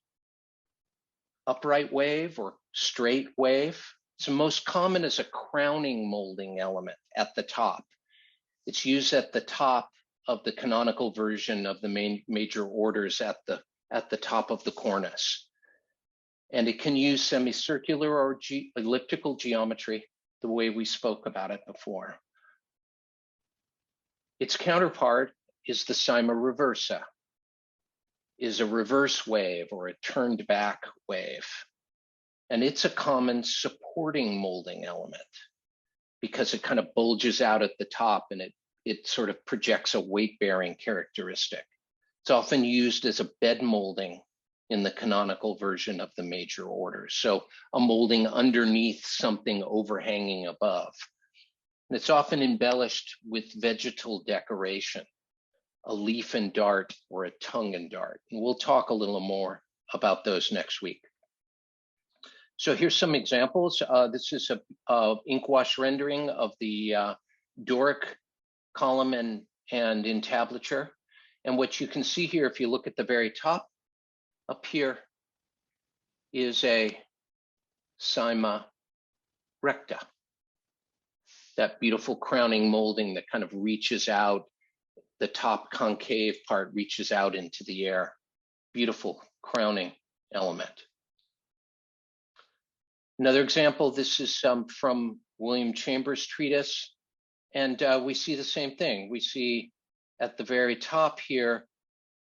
upright wave or straight wave. It's the most common as a crowning molding element at the top. It's used at the top of the canonical version of the main major orders at the top of the cornice. And it can use semicircular or elliptical geometry, the way we spoke about it before. Its counterpart is the cyma reversa, is a reverse wave or a turned back wave. And it's a common supporting molding element because it kind of bulges out at the top and it sort of projects a weight-bearing characteristic. It's often used as a bed molding in the canonical version of the major orders. So a molding underneath something overhanging above. And it's often embellished with vegetal decoration, a leaf and dart or a tongue and dart. And we'll talk a little more about those next week. So here's some examples. This is a ink wash rendering of the Doric column and entablature. And what you can see here, if you look at the very top, up here is a cyma recta, that beautiful crowning molding that kind of reaches out, the top concave part reaches out into the air. Beautiful crowning element. Another example, this is from William Chambers' treatise, and we see the same thing. We see at the very top here,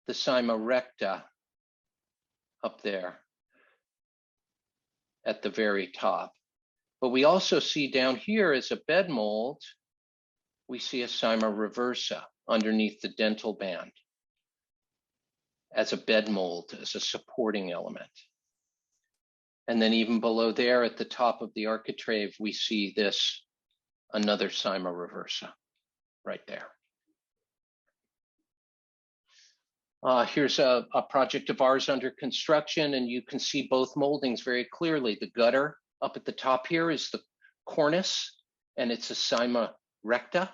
the cyma recta up there at the very top. But we also see down here as a bed mold, we see a cyma reversa underneath the dental band as a bed mold, as a supporting element. And then even below there at the top of the architrave, we see this, another cyma reversa right there. Here's a project of ours under construction, and you can see both moldings very clearly. The gutter up at the top here is the cornice, and it's a cyma recta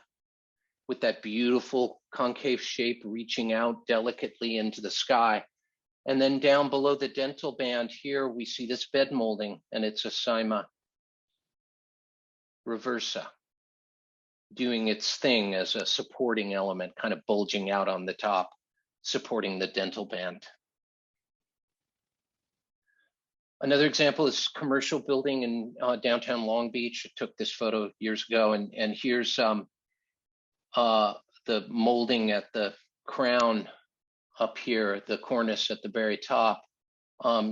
with that beautiful concave shape reaching out delicately into the sky. And then down below the dental band here, we see this bed molding, and it's a cyma reversa doing its thing as a supporting element, kind of bulging out on the top, supporting the dental band. Another example is commercial building in downtown Long Beach. I took this photo years ago, and here's the molding at the crown up here, the cornice at the very top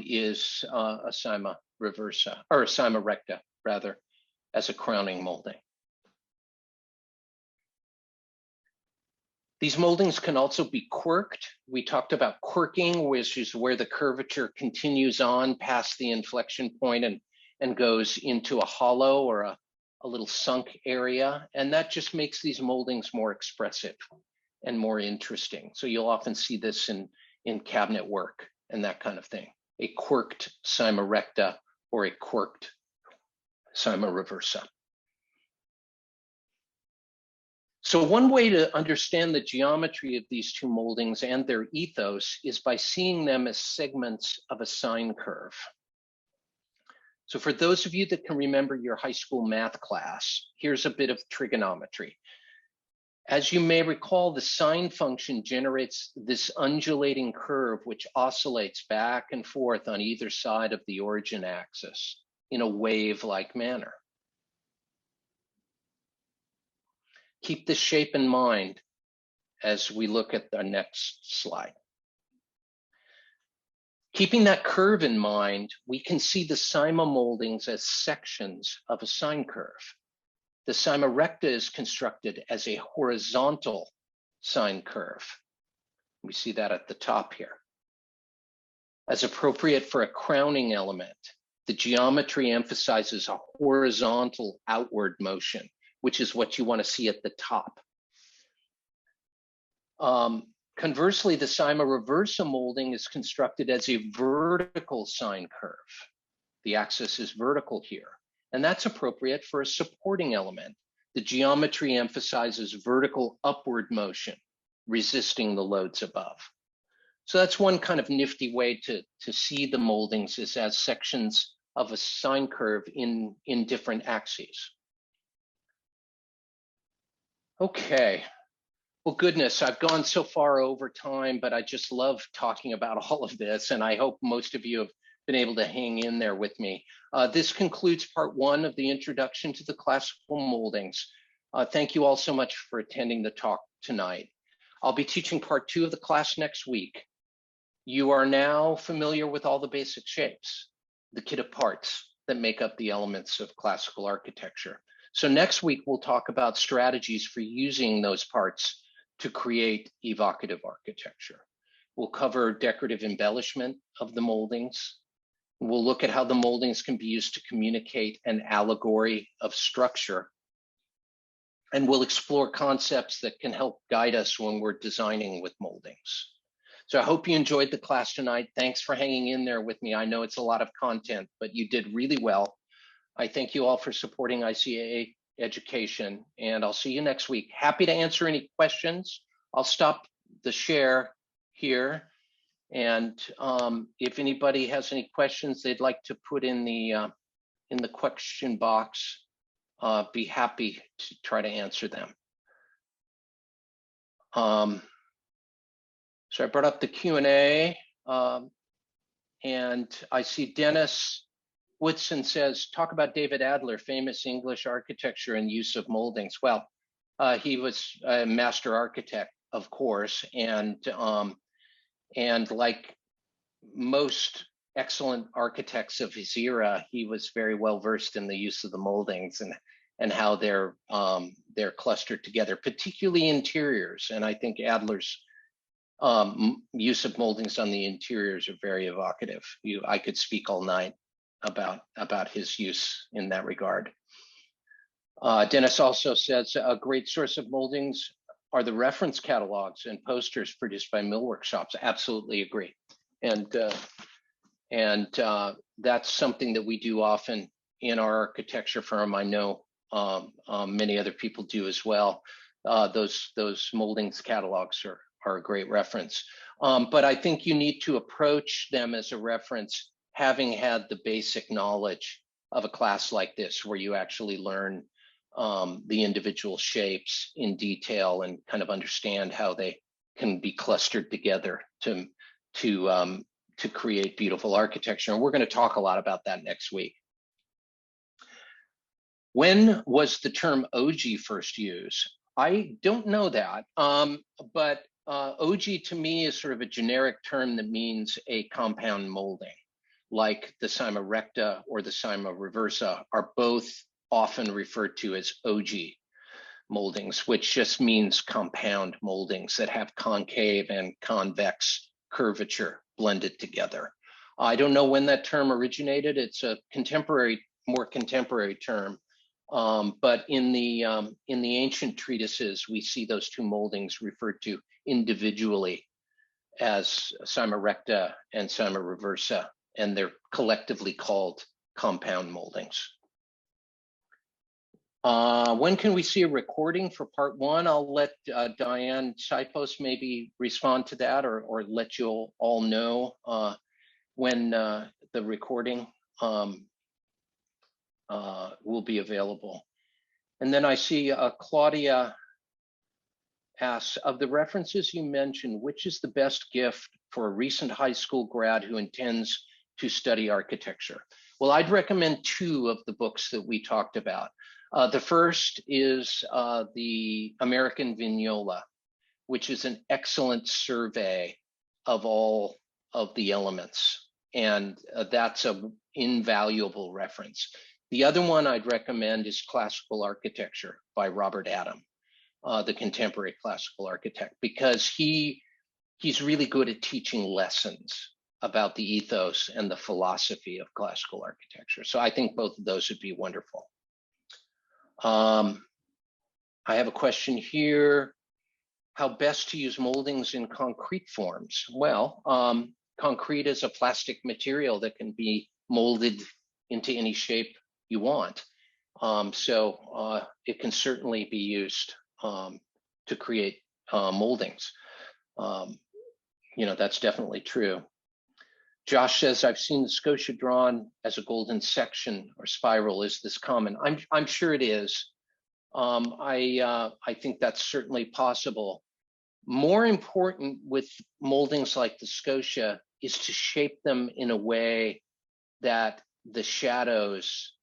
is a cyma reversa, or a cyma recta rather, as a crowning molding. These moldings can also be quirked. We talked about quirking, which is where the curvature continues on past the inflection point and goes into a hollow or a little sunk area. And that just makes these moldings more expressive and more interesting. So you'll often see this in cabinet work and that kind of thing. A quirked cyma recta or a quirked cyma reversa. So one way to understand the geometry of these two moldings and their ethos is by seeing them as segments of a sine curve. So for those of you that can remember your high school math class, here's a bit of trigonometry. As you may recall, the sine function generates this undulating curve which oscillates back and forth on either side of the origin axis in a wave-like manner. Keep this shape in mind as we look at the next slide. Keeping that curve in mind, we can see the cyma moldings as sections of a sine curve. The cyma recta is constructed as a horizontal sine curve. We see that at the top here. As appropriate for a crowning element, the geometry emphasizes a horizontal outward motion, which is what you want to see at the top. Conversely, the cyma reversa molding is constructed as a vertical sine curve. The axis is vertical here, and that's appropriate for a supporting element. The geometry emphasizes vertical upward motion, resisting the loads above. So that's one kind of nifty way to see the moldings is as sections of a sine curve in different axes. Okay, Well, goodness, I've gone so far over time, but I just love talking about all of this, and I hope most of you have been able to hang in there with me. This concludes part one of the introduction to the classical moldings. Thank you all so much for attending the talk tonight. I'll be teaching part two of the class next week. You are now familiar with all the basic shapes, the kit of parts that make up the elements of classical architecture. So next week, we'll talk about strategies for using those parts to create evocative architecture. We'll cover decorative embellishment of the moldings. We'll look at how the moldings can be used to communicate an allegory of structure. And we'll explore concepts that can help guide us when we're designing with moldings. So I hope you enjoyed the class tonight. Thanks for hanging in there with me. I know it's a lot of content, but you did really well. I thank you all for supporting ICAA education, and I'll see you next week. Happy to answer any questions. I'll stop the share here. And if anybody has any questions they'd like to put in the question box, be happy to try to answer them. So I brought up the Q&A, and I see Dennis Woodson says, talk about David Adler, famous English architecture and use of moldings. Well, he was a master architect, of course, and like most excellent architects of his era, he was very well versed in the use of the moldings and how they're clustered together, particularly interiors. And I think Adler's use of moldings on the interiors are very evocative. I could speak all night about his use in that regard. Dennis also says a great source of moldings are the reference catalogs and posters produced by mill workshops. Absolutely agree. And that's something that we do often in our architecture firm. I know many other people do as well. Those moldings catalogs are a great reference. But I think you need to approach them as a reference having had the basic knowledge of a class like this, where you actually learn the individual shapes in detail and kind of understand how they can be clustered together to create beautiful architecture. And we're going to talk a lot about that next week. When was the term OG first used? I don't know that, but OG to me is sort of a generic term that means a compound molding, like the cyma recta or the cyma reversa are both often referred to as OG moldings, which just means compound moldings that have concave and convex curvature blended together. I don't know when that term originated. It's a more contemporary term, but in the ancient treatises, we see those two moldings referred to individually as cyma recta and cyma reversa, and they're collectively called compound moldings. When can we see a recording for part one? I'll let Diane Sipos maybe respond to that, or let you all know when the recording will be available. And then I see Claudia asks, of the references you mentioned, which is the best gift for a recent high school grad who intends to study architecture? Well, I'd recommend two of the books that we talked about. The first is the American Vignola, which is an excellent survey of all of the elements. And that's an invaluable reference. The other one I'd recommend is Classical Architecture by Robert Adam, the contemporary classical architect, because he's really good at teaching lessons about the ethos and the philosophy of classical architecture. So I think both of those would be wonderful. I have a question here. How best to use moldings in concrete forms? Well, concrete is a plastic material that can be molded into any shape you want. So it can certainly be used to create moldings. That's definitely true. Josh says, I've seen the Scotia drawn as a golden section or spiral. Is this common? I'm sure it is. I think that's certainly possible. More important with moldings like the Scotia is to shape them in a way that the shadows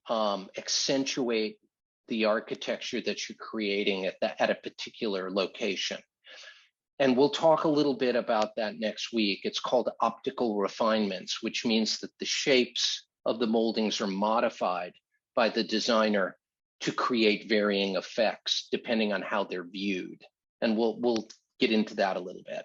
accentuate the architecture that you're creating at a particular location. And we'll talk a little bit about that next week. It's called optical refinements, which means that the shapes of the moldings are modified by the designer to create varying effects depending on how they're viewed. And we'll get into that a little bit.